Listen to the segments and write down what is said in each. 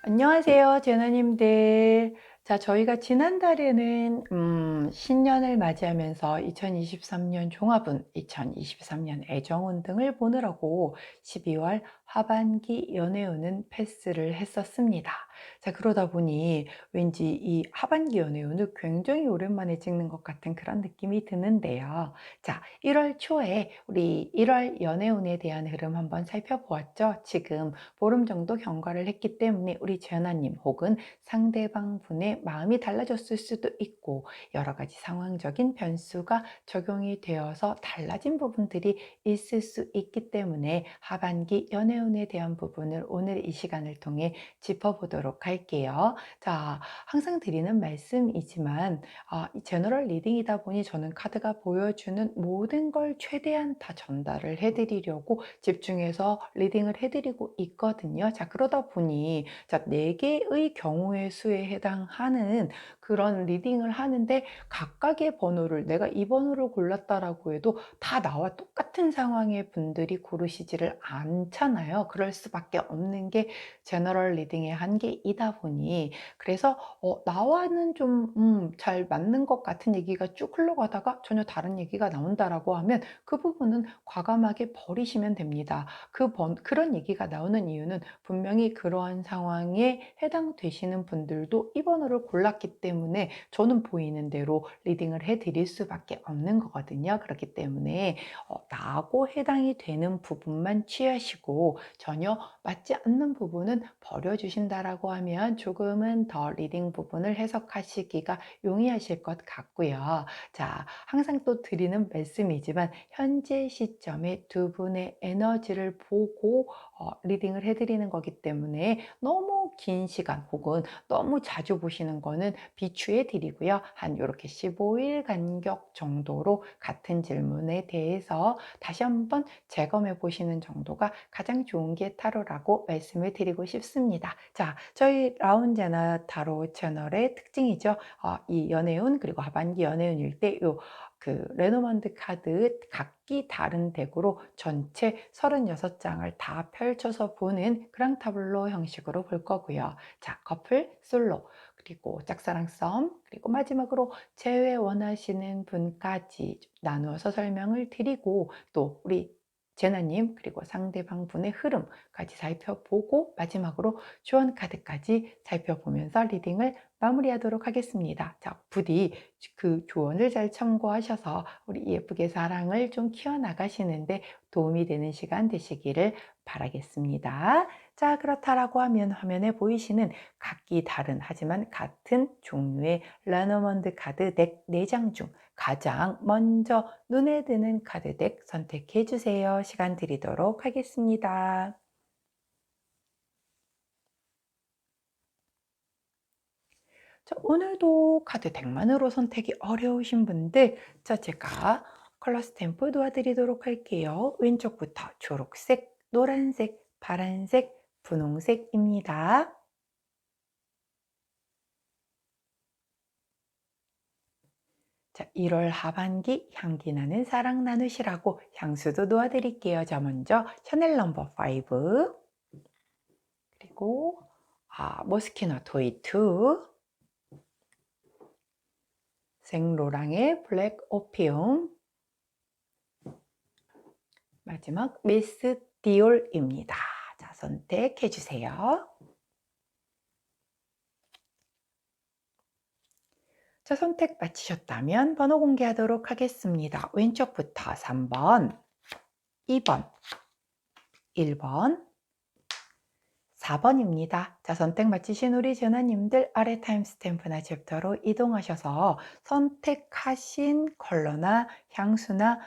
안녕하세요, 제나님들. 자, 저희가 지난달에는 신년을 맞이하면서 2023년 종합운, 2023년 애정운 등을 보느라고 12월 하반기 연애운은 패스를 했었습니다. 자, 그러다 보니 왠지 이 하반기 연애운을 굉장히 오랜만에 찍는 것 같은 그런 느낌이 드는데요. 자, 1월 초에 우리 1월 연애운에 대한 흐름 한번 살펴보았죠. 지금 보름 정도 경과를 했기 때문에 우리 재현아님 혹은 상대방 분의 마음이 달라졌을 수도 있고 여러 가지 상황적인 변수가 적용이 되어서 달라진 부분들이 있을 수 있기 때문에 하반기 연애운에 대한 부분을 오늘 이 시간을 통해 짚어보도록 할게요. 자, 항상 드리는 말씀이지만 이 제너럴 리딩이다 보니 저는 카드가 보여주는 모든 걸 최대한 다 전달을 해드리려고 집중해서 리딩을 해드리고 있거든요. 자, 그러다 보니 자, 4개의 경우의 수에 해당하는 그런 리딩을 하는데 각각의 번호를 내가 이 번호를 골랐다라고 해도 다 나와 똑같은 상황의 분들이 고르시지를 않잖아요. 그럴 수밖에 없는 게 제너럴 리딩의 한계이다 보니 그래서 나와는 좀 잘 맞는 것 같은 얘기가 쭉 흘러가다가 전혀 다른 얘기가 나온다라고 하면 그 부분은 과감하게 버리시면 됩니다. 그런 얘기가 나오는 이유는 분명히 그러한 상황에 해당되시는 분들도 이 번호를 골랐기 때문에 저는 보이는 대로 리딩을 해드릴 수밖에 없는 거거든요. 그렇기 때문에 나하고 해당이 되는 부분만 취하시고 전혀 맞지 않는 부분은 버려주신다라고 하면 조금은 더 리딩 부분을 해석하시기가 용이하실 것 같고요. 자, 항상 또 드리는 말씀이지만 현재 시점에 두 분의 에너지를 보고 리딩을 해드리는 거기 때문에 너무 긴 시간 혹은 너무 자주 보시는 거는 비추해 드리고요. 한 이렇게 15일 간격 정도로 같은 질문에 대해서 다시 한번 재검해 보시는 정도가 가장 좋은 게 타로라고 말씀을 드리고 싶습니다. 자, 저희 라운제나 타로 채널의 특징이죠. 이 연애운 그리고 하반기 연애운일 때 그 레노먼드 카드 각기 다른 덱으로 전체 36장을 다 펼쳐서 보는 그랑타블로 형식으로 볼 거고요. 자, 커플, 솔로, 그리고 짝사랑 썸, 그리고 마지막으로 재회 원하시는 분까지 나누어서 설명을 드리고 또 우리 제나님 그리고 상대방 분의 흐름까지 살펴보고 마지막으로 조언 카드까지 살펴보면서 리딩을 마무리하도록 하겠습니다. 자, 부디 그 조언을 잘 참고하셔서 우리 예쁘게 사랑을 좀 키워나가시는데 도움이 되는 시간 되시기를 바라겠습니다. 자, 그렇다라고 하면 화면에 보이시는 각기 다른 하지만 같은 종류의 레노먼드 카드 덱 4장 중 가장 먼저 눈에 드는 카드 덱 선택해 주세요. 시간 드리도록 하겠습니다. 자, 오늘도 카드 덱만으로 선택이 어려우신 분들, 자, 제가 컬러 스탬프 도와드리도록 할게요. 왼쪽부터 초록색, 노란색, 파란색, 분홍색입니다. 자, 1월 하반기 향기 나는 사랑 나누시라고 향수도 놓아드릴게요. 자, 먼저 샤넬 넘버 5, 그리고 모스키노 토이 2, 생로랑의 블랙 오피움, 마지막 미스 디올입니다. 자, 선택해 주세요. 자, 선택 마치셨다면 번호 공개하도록 하겠습니다. 왼쪽부터 3번, 2번, 1번, 4번입니다. 자, 선택 마치신 우리 전화님들 아래 타임스탬프나 챕터로 이동하셔서 선택하신 컬러나 향수나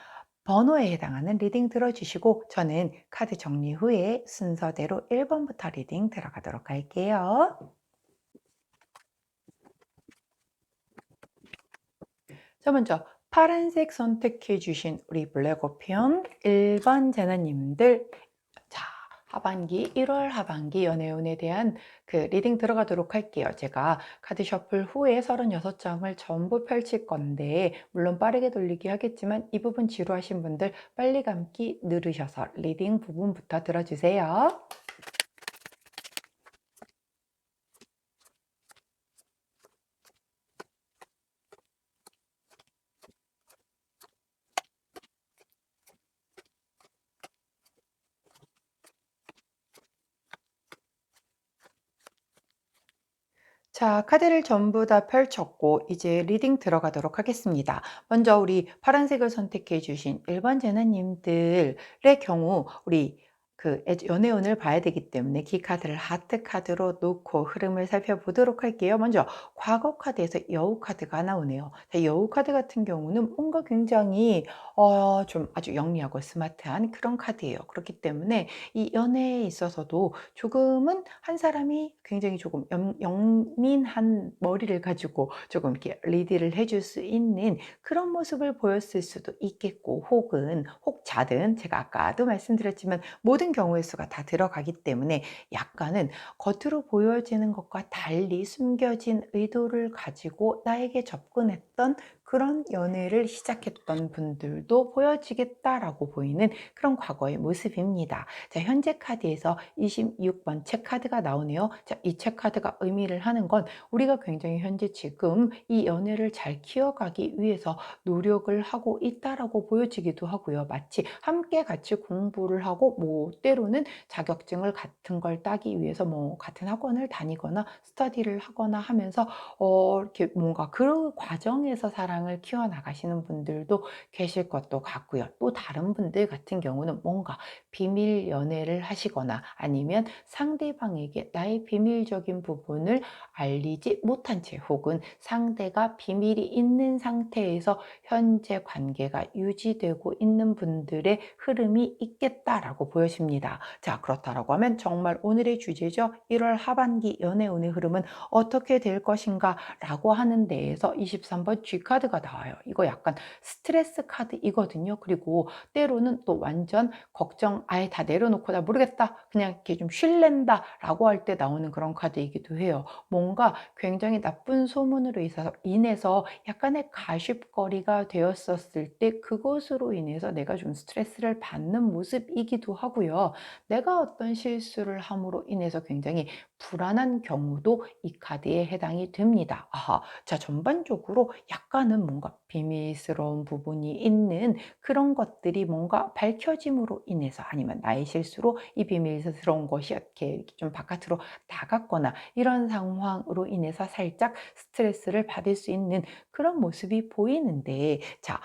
번호에 해당하는 리딩 들어주시고 저는 카드 정리 후에 순서대로 1번부터 리딩 들어가도록 할게요. 자, 먼저 파란색 선택해 주신 우리 블랙오피언 1번 제나님들, 자, 하반기 1월 하반기 연애운에 대한 그 리딩 들어가도록 할게요. 제가 카드 셔플 후에 36장을 전부 펼칠 건데 물론 빠르게 돌리기 하겠지만 이 부분 지루하신 분들 빨리 감기 누르셔서 리딩 부분부터 들어주세요. 자, 카드를 전부 다 펼쳤고 이제 리딩 들어가도록 하겠습니다. 먼저 우리 파란색을 선택해 주신 1번 제나님들의 경우 우리 연애운을 봐야 되기 때문에 키카드를 하트 카드로 놓고 흐름을 살펴보도록 할게요. 먼저 과거 카드에서 여우 카드가 나오네요. 자, 여우 카드 같은 경우는 뭔가 굉장히 좀 아주 영리하고 스마트한 그런 카드예요. 그렇기 때문에 이 연애에 있어서도 조금은 한 사람이 굉장히 조금 영민한 머리를 가지고 조금 이렇게 리드를 해줄 수 있는 그런 모습을 보였을 수도 있겠고, 혹자든 제가 아까도 말씀드렸지만 모든 경우의 수가 다 들어가기 때문에 약간은 겉으로 보여지는 것과 달리 숨겨진 의도를 가지고 나에게 접근했던 그런 연애를 시작했던 분들도 보여지겠다라고 보이는 그런 과거의 모습입니다. 자, 현재 카드에서 26번 체크카드가 나오네요. 자, 이 체크카드가 의미를 하는 건 우리가 굉장히 현재 지금 이 연애를 잘 키워가기 위해서 노력을 하고 있다라고 보여지기도 하고요. 마치 함께 같이 공부를 하고 뭐 때로는 자격증을 같은 걸 따기 위해서 뭐 같은 학원을 다니거나 스터디를 하거나 하면서 이렇게 뭔가 그 과정에서 사랑을 키워나가시는 분들도 계실 것도 같고요. 또 다른 분들 같은 경우는 뭔가 비밀 연애를 하시거나 아니면 상대방에게 나의 비밀적인 부분을 알리지 못한 채 혹은 상대가 비밀이 있는 상태에서 현재 관계가 유지되고 있는 분들의 흐름이 있겠다라고 보여집니다. 자, 그렇다라고 하면 정말 오늘의 주제죠. 1월 하반기 연애운의 흐름은 어떻게 될 것인가 라고 하는 데에서 23번 G카드가 나와요. 이거 약간 스트레스 카드이거든요. 그리고 때로는 또 완전 걱정 아예 다 내려놓고 나 모르겠다 그냥 이렇게 좀 쉴랜다 라고 할 때 나오는 그런 카드이기도 해요. 뭔가 굉장히 나쁜 소문으로 인해서 약간의 가십거리가 되었었을 때 그것으로 인해서 내가 좀 스트레스를 받는 모습이기도 하고요. 내가 어떤 실수를 함으로 인해서 굉장히 불안한 경우도 이 카드에 해당이 됩니다. 아하, 자, 전반적으로 약간은 뭔가 비밀스러운 부분이 있는 그런 것들이 뭔가 밝혀짐으로 인해서 아니면 나의 실수로 이 비밀스러운 것이 이렇게 좀 바깥으로 나갔거나 이런 상황으로 인해서 살짝 스트레스를 받을 수 있는 그런 모습이 보이는데, 자,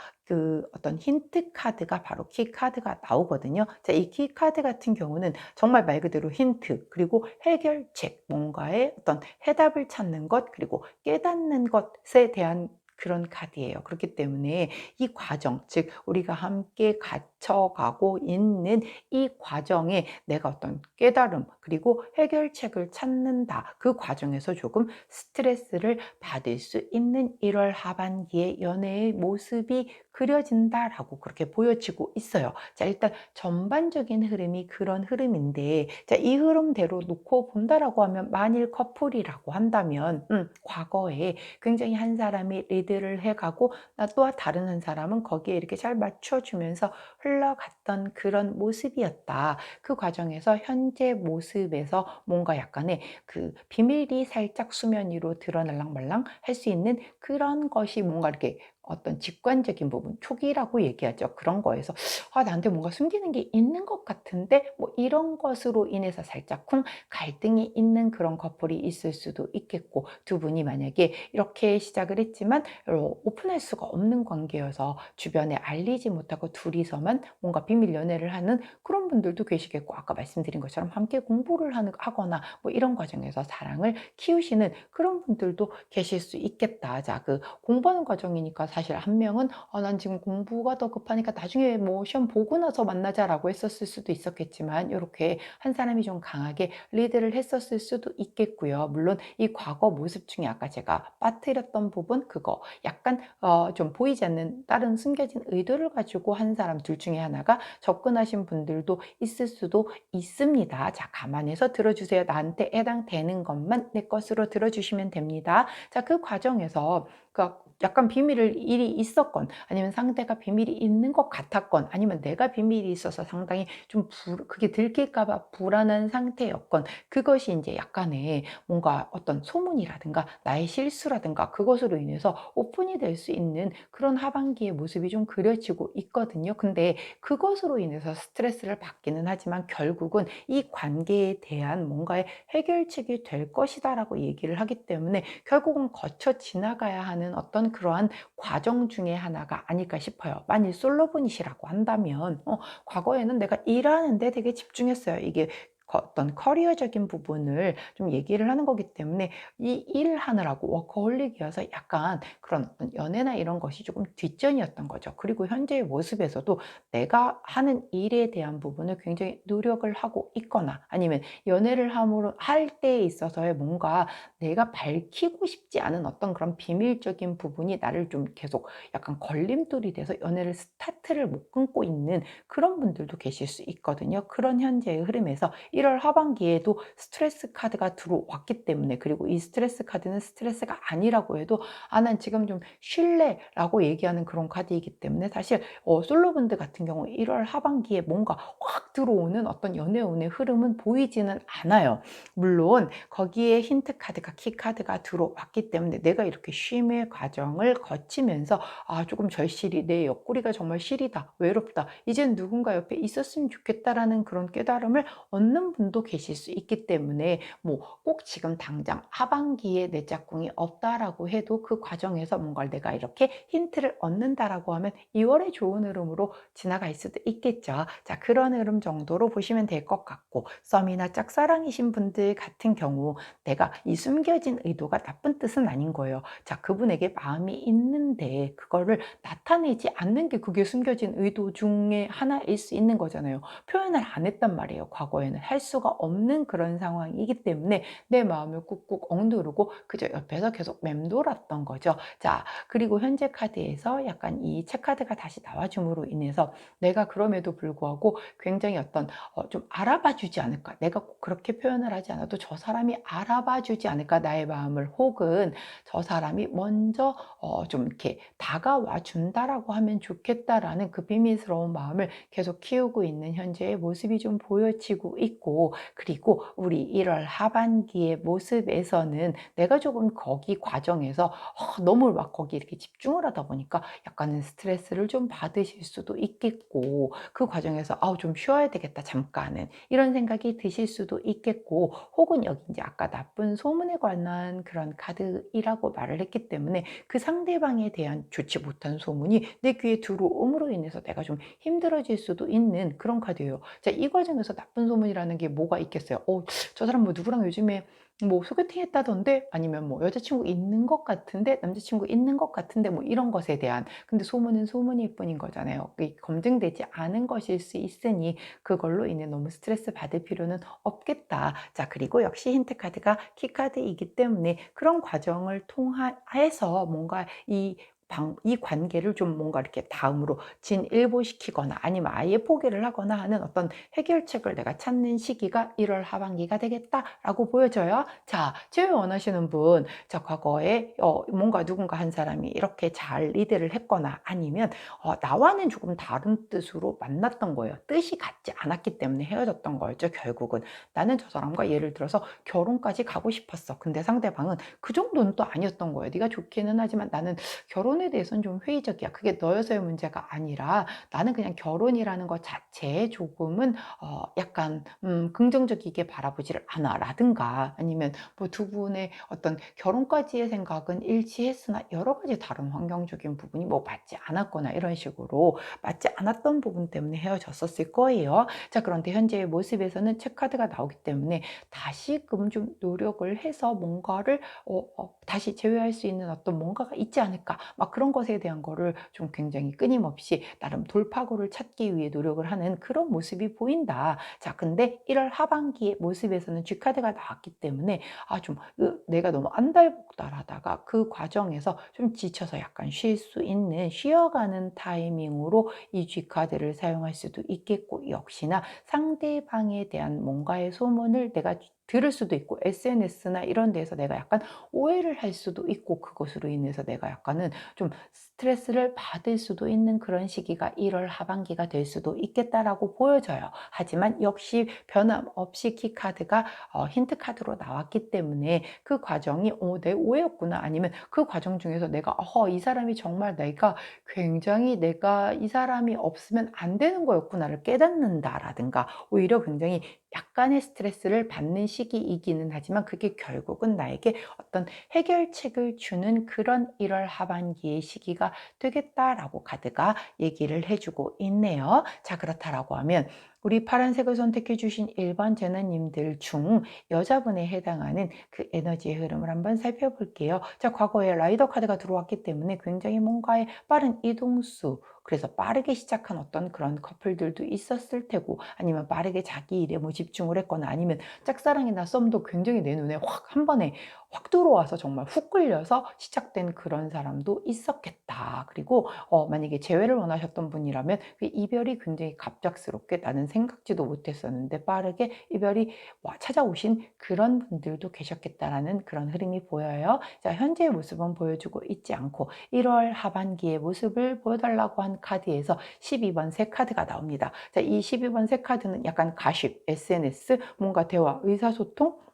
어떤 힌트 카드가 바로 키 카드가 나오거든요. 자, 이 키 카드 같은 경우는 정말 말 그대로 힌트, 그리고 해결책, 뭔가의 어떤 해답을 찾는 것, 그리고 깨닫는 것에 대한 그런 카드예요. 그렇기 때문에 이 과정, 즉 우리가 함께 갇혀가고 있는 이 과정에 내가 어떤 깨달음 그리고 해결책을 찾는다. 그 과정에서 조금 스트레스를 받을 수 있는 1월 하반기의 연애의 모습이 그려진다라고 그렇게 보여지고 있어요. 자, 일단 전반적인 흐름이 그런 흐름인데, 자, 이 흐름대로 놓고 본다라고 하면 만일 커플이라고 한다면 과거에 굉장히 한 사람이 리드를 해가고 나 또 다른 한 사람은 거기에 이렇게 잘 맞춰주면서 흘러갔던 그런 모습이었다. 그 과정에서 현재 모습에서 뭔가 약간의 그 비밀이 살짝 수면 위로 드러날랑말랑 할 수 있는 그런 것이 뭔가 이렇게 어떤 직관적인 부분, 초기라고 얘기하죠. 그런 거에서 나한테 뭔가 숨기는 게 있는 것 같은데 뭐 이런 것으로 인해서 살짝쿵 갈등이 있는 그런 커플이 있을 수도 있겠고, 두 분이 만약에 이렇게 시작을 했지만 오픈할 수가 없는 관계여서 주변에 알리지 못하고 둘이서만 뭔가 비밀 연애를 하는 그런 분들도 계시겠고, 아까 말씀드린 것처럼 함께 공부를 하거나 뭐 이런 과정에서 사랑을 키우시는 그런 분들도 계실 수 있겠다. 자, 공부하는 과정이니까 사실 한 명은 난 지금 공부가 더 급하니까 나중에 뭐 시험 보고 나서 만나자라고 했었을 수도 있었겠지만, 이렇게 한 사람이 좀 강하게 리드를 했었을 수도 있겠고요. 물론 이 과거 모습 중에 아까 제가 빠뜨렸던 부분, 그거 약간 좀 보이지 않는 다른 숨겨진 의도를 가지고 한 사람 둘 중에 하나가 접근하신 분들도 있을 수도 있습니다. 자, 감안해서 들어주세요. 나한테 해당되는 것만 내 것으로 들어주시면 됩니다. 자, 그 과정에서 약간 비밀을 일이 있었건 아니면 상대가 비밀이 있는 것 같았건 아니면 내가 비밀이 있어서 상당히 좀 그게 들킬까 봐 불안한 상태였건 그것이 이제 약간의 뭔가 어떤 소문이라든가 나의 실수라든가 그것으로 인해서 오픈이 될 수 있는 그런 하반기의 모습이 좀 그려지고 있거든요. 근데 그것으로 인해서 스트레스를 받기는 하지만 결국은 이 관계에 대한 뭔가의 해결책이 될 것이다라고 얘기를 하기 때문에 결국은 거쳐 지나가야 하는 어떤 그러한 과정 중에 하나가 아닐까 싶어요. 만일 솔로분이시라고 한다면 과거에는 내가 일하는 데 되게 집중했어요. 이게 어떤 커리어적인 부분을 좀 얘기를 하는 거기 때문에 이 일을 하느라고 워커홀릭이어서 약간 그런 어떤 연애나 이런 것이 조금 뒷전이었던 거죠. 그리고 현재의 모습에서도 내가 하는 일에 대한 부분을 굉장히 노력을 하고 있거나 아니면 연애를 함으로 할 때에 있어서의 뭔가 내가 밝히고 싶지 않은 어떤 그런 비밀적인 부분이 나를 좀 계속 약간 걸림돌이 돼서 연애를 스타트를 못 끊고 있는 그런 분들도 계실 수 있거든요. 그런 현재의 흐름에서 1월 하반기에도 스트레스 카드가 들어왔기 때문에 그리고 이 스트레스 카드는 스트레스가 아니라고 해도 난 지금 좀 쉴래라고 얘기하는 그런 카드이기 때문에 사실 솔로분들 같은 경우 1월 하반기에 뭔가 확 들어오는 어떤 연애운의 흐름은 보이지는 않아요. 물론 거기에 힌트 카드가 키 카드가 들어왔기 때문에 내가 이렇게 쉼의 과정을 거치면서 조금 절실히 내 옆구리가 정말 시리다 외롭다 이젠 누군가 옆에 있었으면 좋겠다라는 그런 깨달음을 얻는 분도 계실 수 있기 때문에 뭐 꼭 지금 당장 하반기에 내 짝꿍이 없다라고 해도 그 과정에서 뭔가를 내가 이렇게 힌트를 얻는다라고 하면 2월의 좋은 흐름으로 지나갈 수도 있겠죠. 자, 그런 흐름 정도로 보시면 될 것 같고 썸이나 짝사랑이신 분들 같은 경우 내가 이 숨겨진 의도가 나쁜 뜻은 아닌 거예요. 자, 그분에게 마음이 있는데 그거를 나타내지 않는 게 그게 숨겨진 의도 중에 하나일 수 있는 거잖아요. 표현을 안 했단 말이에요. 과거에는 할 수가 없는 그런 상황이기 때문에 내 마음을 꾹꾹 억누르고 그저 옆에서 계속 맴돌았던 거죠. 자, 그리고 현재 카드에서 약간 이 책카드가 다시 나와줌으로 인해서 내가 그럼에도 불구하고 굉장히 어떤 좀 알아봐 주지 않을까. 내가 꼭 그렇게 표현을 하지 않아도 저 사람이 알아봐 주지 않을까. 나의 마음을 혹은 저 사람이 먼저 좀 이렇게 다가와 준다라고 하면 좋겠다라는 그 비밀스러운 마음을 계속 키우고 있는 현재의 모습이 좀 보여지고 있고 그리고 우리 1월 하반기의 모습에서는 내가 조금 거기 과정에서 너무 막 거기 이렇게 집중을 하다 보니까 약간은 스트레스를 좀 받으실 수도 있겠고 그 과정에서 좀 쉬어야 되겠다 잠깐은 이런 생각이 드실 수도 있겠고 혹은 여기 이제 아까 나쁜 소문에 관한 그런 카드이라고 말을 했기 때문에 그 상대방에 대한 좋지 못한 소문이 내 귀에 들어옴으로 인해서 내가 좀 힘들어질 수도 있는 그런 카드예요. 자, 이 과정에서 나쁜 소문이라는 게 뭐가 있겠어요? 저 사람 뭐 누구랑 요즘에 뭐 소개팅 했다던데 아니면 뭐 여자친구 있는 것 같은데 남자친구 있는 것 같은데 뭐 이런 것에 대한 근데 소문은 소문일 뿐인 거잖아요. 검증되지 않은 것일 수 있으니 그걸로 인해 너무 스트레스 받을 필요는 없겠다. 자, 그리고 역시 힌트 카드가 키 카드이기 때문에 그런 과정을 통해서 뭔가 이 관계를 좀 뭔가 이렇게 다음으로 진일보시키거나 아니면 아예 포기를 하거나 하는 어떤 해결책을 내가 찾는 시기가 1월 하반기가 되겠다라고 보여져요. 자, 제외 원하시는 분, 자, 과거에 뭔가 누군가 한 사람이 이렇게 잘 리드를 했거나 아니면 나와는 조금 다른 뜻으로 만났던 거예요. 뜻이 같지 않았기 때문에 헤어졌던 거였죠, 결국은. 나는 저 사람과 예를 들어서 결혼까지 가고 싶었어. 근데 상대방은 그 정도는 또 아니었던 거예요. 네가 좋기는 하지만 나는 결혼에 대해서는 좀 회의적이야. 그게 너여서의 문제가 아니라 나는 그냥 결혼이라는 것 자체에 조금은 약간 긍정적이게 바라보지를 않아 라든가 아니면 뭐 두 분의 어떤 결혼까지의 생각은 일치했으나 여러 가지 다른 환경적인 부분이 뭐 맞지 않았거나 이런 식으로 맞지 않았던 부분 때문에 헤어졌었을 거예요. 자, 그런데 현재의 모습에서는 체크카드가 나오기 때문에 다시금 좀 노력을 해서 뭔가를 다시 제외할 수 있는 어떤 뭔가가 있지 않을까 막 그런 것에 대한 거를 좀 굉장히 끊임없이 나름 돌파구를 찾기 위해 노력을 하는 그런 모습이 보인다. 자, 근데 1월 하반기의 모습에서는 G카드가 나왔기 때문에 좀 내가 너무 안달복달하다가 그 과정에서 좀 지쳐서 약간 쉴 수 있는 쉬어가는 타이밍으로 이 G카드를 사용할 수도 있겠고 역시나 상대방에 대한 뭔가의 소문을 내가 들을 수도 있고 SNS나 이런 데에서 내가 약간 오해를 할 수도 있고 그것으로 인해서 내가 약간은 좀 스트레스를 받을 수도 있는 그런 시기가 1월 하반기가 될 수도 있겠다라고 보여져요. 하지만 역시 변함없이 키카드가 힌트 카드로 나왔기 때문에 그 과정이 내 오해였구나, 아니면 그 과정 중에서 내가 이 사람이 정말 내가 굉장히 내가 이 사람이 없으면 안 되는 거였구나를 깨닫는다라든가, 오히려 굉장히 약간의 스트레스를 받는 시기이기는 하지만 그게 결국은 나에게 어떤 해결책을 주는 그런 1월 하반기의 시기가 되겠다라고 카드가 얘기를 해주고 있네요. 자, 그렇다라고 하면 우리 파란색을 선택해 주신 1번 제나님들 중 여자분에 해당하는 그 에너지의 흐름을 한번 살펴볼게요. 자, 과거에 라이더 카드가 들어왔기 때문에 굉장히 뭔가의 빠른 이동수, 그래서 빠르게 시작한 어떤 그런 커플들도 있었을 테고, 아니면 빠르게 자기 일에 뭐 집중을 했거나, 아니면 짝사랑이나 썸도 굉장히 내 눈에 확 한 번에 확 들어와서 정말 훅 끌려서 시작된 그런 사람도 있었겠다. 그리고 만약에 재회를 원하셨던 분이라면 그 이별이 굉장히 갑작스럽게, 나는 생각지도 못했었는데 빠르게 이별이 찾아오신 그런 분들도 계셨겠다라는 그런 흐름이 보여요. 자, 현재의 모습은 보여주고 있지 않고 1월 하반기의 모습을 보여달라고 한 카드에서 12번 새 카드가 나옵니다. 자, 이 12번 새 카드는 약간 가십, SNS, 뭔가 대화, 의사소통,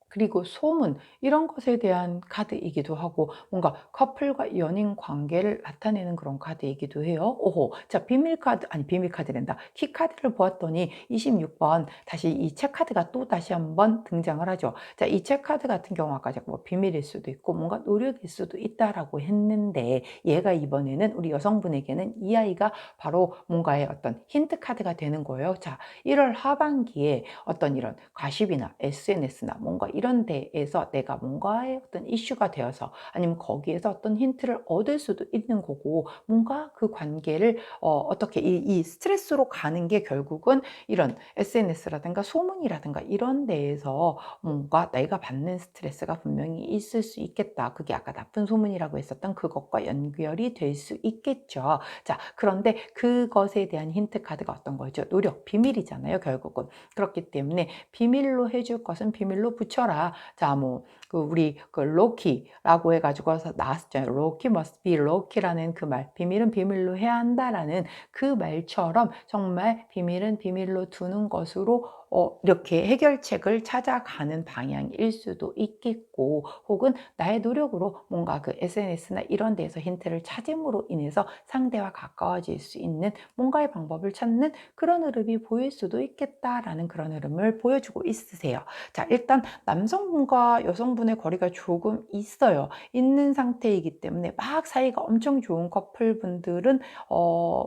그리고 소문, 이런 것에 대한 카드이기도 하고, 뭔가 커플과 연인 관계를 나타내는 그런 카드이기도 해요. 오호, 자, 비밀 카드, 아니 비밀 카드랜다. 키 카드를 보았더니 26번 다시 이 책 카드가 또 다시 한번 등장을 하죠. 자, 이 책 카드 같은 경우 아까 제가 뭐 비밀일 수도 있고 뭔가 노력일 수도 있다라고 했는데, 얘가 이번에는 우리 여성분에게는 이 아이가 바로 뭔가의 어떤 힌트 카드가 되는 거예요. 자, 1월 하반기에 어떤 이런 가십이나 SNS나 뭔가 이런 데에서 내가 뭔가의 어떤 이슈가 되어서, 아니면 거기에서 어떤 힌트를 얻을 수도 있는 거고, 뭔가 그 관계를 어떻게 이 스트레스로 가는 게 결국은 이런 SNS라든가 소문이라든가 이런 데에서 뭔가 내가 받는 스트레스가 분명히 있을 수 있겠다. 그게 아까 나쁜 소문이라고 했었던 그것과 연결이 될 수 있겠죠. 자, 그런데 그것에 대한 힌트 카드가 어떤 거죠? 노력, 비밀이잖아요, 결국은. 그렇기 때문에 비밀로 해줄 것은 비밀로 붙여라. 자, 뭐, 우리 로키라고 해가지고서 나왔잖아요. 로키 must be 로키라는 그 말. 비밀은 비밀로 해야 한다라는 그 말처럼 정말 비밀은 비밀로 두는 것으로 이렇게 해결책을 찾아가는 방향일 수도 있겠고, 혹은 나의 노력으로 뭔가 그 SNS나 이런 데서 힌트를 찾음으로 인해서 상대와 가까워질 수 있는 뭔가의 방법을 찾는 그런 흐름이 보일 수도 있겠다라는 그런 흐름을 보여주고 있으세요. 자, 일단 남성분과 여성분의 거리가 조금 있는 상태이기 때문에 막 사이가 엄청 좋은 커플분들은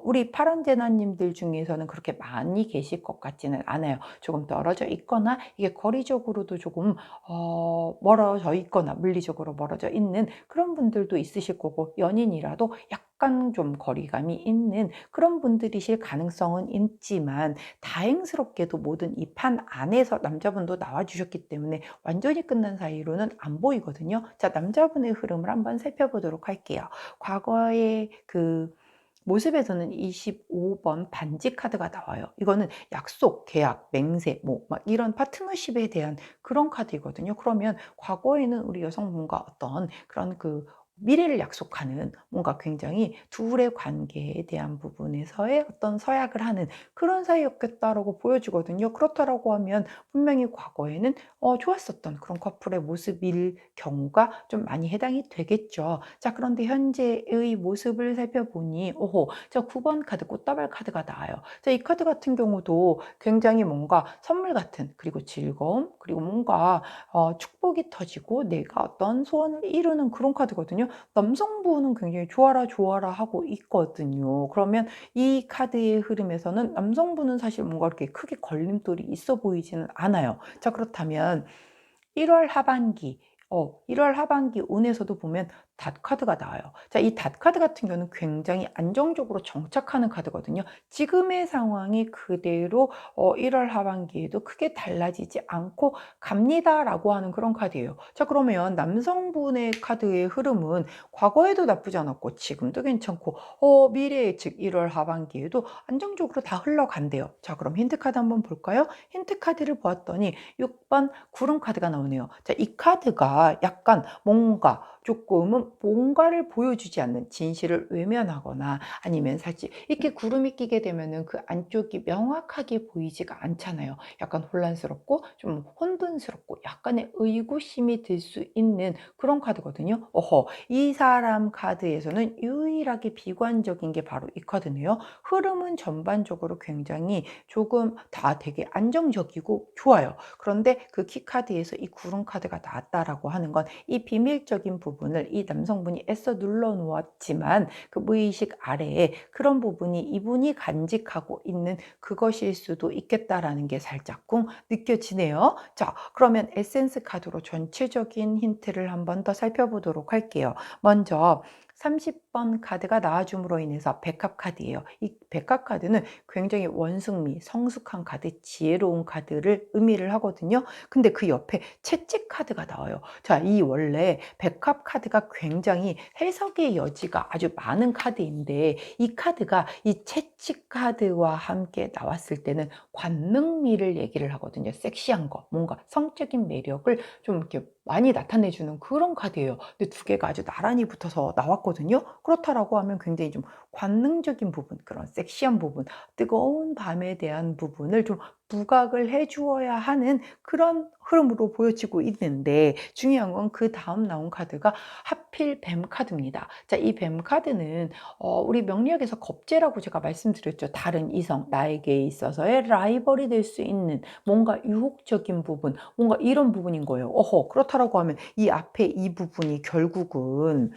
우리 파란제나님들 중에서는 그렇게 많이 계실 것 같지는 않아요. 조금 떨어져 있거나 이게 거리적으로도 조금 멀어져 있거나 물리적으로 멀어져 있는 그런 분들도 있으실 거고, 연인이라도 약간 좀 거리감이 있는 그런 분들이실 가능성은 있지만, 다행스럽게도 모든 이 판 안에서 남자분도 나와주셨기 때문에 완전히 끝난 사이로는 안 보이거든요. 자, 남자분의 흐름을 한번 살펴보도록 할게요. 과거의 그 모습에서는 25번 반지 카드가 나와요. 이거는 약속, 계약, 맹세, 뭐 막 이런 파트너십에 대한 그런 카드이거든요. 그러면 과거에는 우리 여성분과 어떤 그런 그 미래를 약속하는, 뭔가 굉장히 둘의 관계에 대한 부분에서의 어떤 서약을 하는 그런 사이였겠다라고 보여지거든요. 그렇다라고 하면 분명히 과거에는 좋았었던 그런 커플의 모습일 경우가 좀 많이 해당이 되겠죠. 자, 그런데 현재의 모습을 살펴보니, 오호, 자, 9번 카드, 꽃다발 카드가 나와요. 자, 이 카드 같은 경우도 굉장히 뭔가 선물 같은, 그리고 즐거움, 그리고 뭔가 축복이 터지고 내가 어떤 소원을 이루는 그런 카드거든요. 남성분은 굉장히 좋아라 좋아라 하고 있거든요. 그러면 이 카드의 흐름에서는 남성분은 사실 뭔가 이렇게 크게 걸림돌이 있어 보이지는 않아요. 자, 그렇다면 1월 하반기 1월 하반기 운에서도 보면 닷 카드가 나와요. 자, 이 닷 카드 같은 경우는 굉장히 안정적으로 정착하는 카드거든요. 지금의 상황이 그대로 1월 하반기에도 크게 달라지지 않고 갑니다라고 하는 그런 카드예요. 자, 그러면 남성분의 카드의 흐름은 과거에도 나쁘지 않았고 지금도 괜찮고 미래에 즉 1월 하반기에도 안정적으로 다 흘러간대요. 자, 그럼 힌트 카드 한번 볼까요? 힌트 카드를 보았더니 6번 구름 카드가 나오네요. 자, 이 카드가 약간 뭔가 조금은 뭔가를 보여주지 않는 진실을 외면하거나 아니면 사실 이렇게 구름이 끼게 되면은 그 안쪽이 명확하게 보이지가 않잖아요. 약간 혼란스럽고 좀 혼돈스럽고 약간의 의구심이 들 수 있는 그런 카드거든요. 이 사람 카드에서는 유일하게 비관적인 게 바로 이 카드네요. 흐름은 전반적으로 굉장히 조금 다 되게 안정적이고 좋아요. 그런데 그 키카드에서 이 구름 카드가 나왔다라고 하는 건 이 비밀적인 부분을 이 남성분이 애써 눌러 놓았지만 그 무의식 아래에 그런 부분이 이분이 간직하고 있는 그것일 수도 있겠다라는 게 살짝쿵 느껴지네요. 자, 그러면 에센스 카드로 전체적인 힌트를 한번 더 살펴보도록 할게요. 먼저 30번 카드가 나와줌으로 인해서 백합 카드예요. 이 백합 카드는 굉장히 원숭미, 성숙한 카드, 지혜로운 카드를 의미를 하거든요. 근데 그 옆에 채찍 카드가 나와요. 자, 이 원래 백합 카드가 굉장히 해석의 여지가 아주 많은 카드인데 이 카드가 이 채찍 카드와 함께 나왔을 때는 관능미를 얘기를 하거든요. 섹시한 거, 뭔가 성적인 매력을 좀 이렇게 많이 나타내주는 그런 카드예요. 근데 두 개가 아주 나란히 붙어서 나왔거든요. 그렇다라고 하면 굉장히 좀 관능적인 부분, 그런 섹시한 부분, 뜨거운 밤에 대한 부분을 좀 부각을 해 주어야 하는 그런 흐름으로 보여지고 있는데 중요한 건 그 다음 나온 카드가 하필 뱀 카드입니다. 자, 이 뱀 카드는 우리 명리학에서 겁재라고 제가 말씀드렸죠. 다른 이성, 나에게 있어서의 라이벌이 될 수 있는 뭔가 유혹적인 부분, 뭔가 이런 부분인 거예요. 그렇다라고 하면 이 앞에 이 부분이 결국은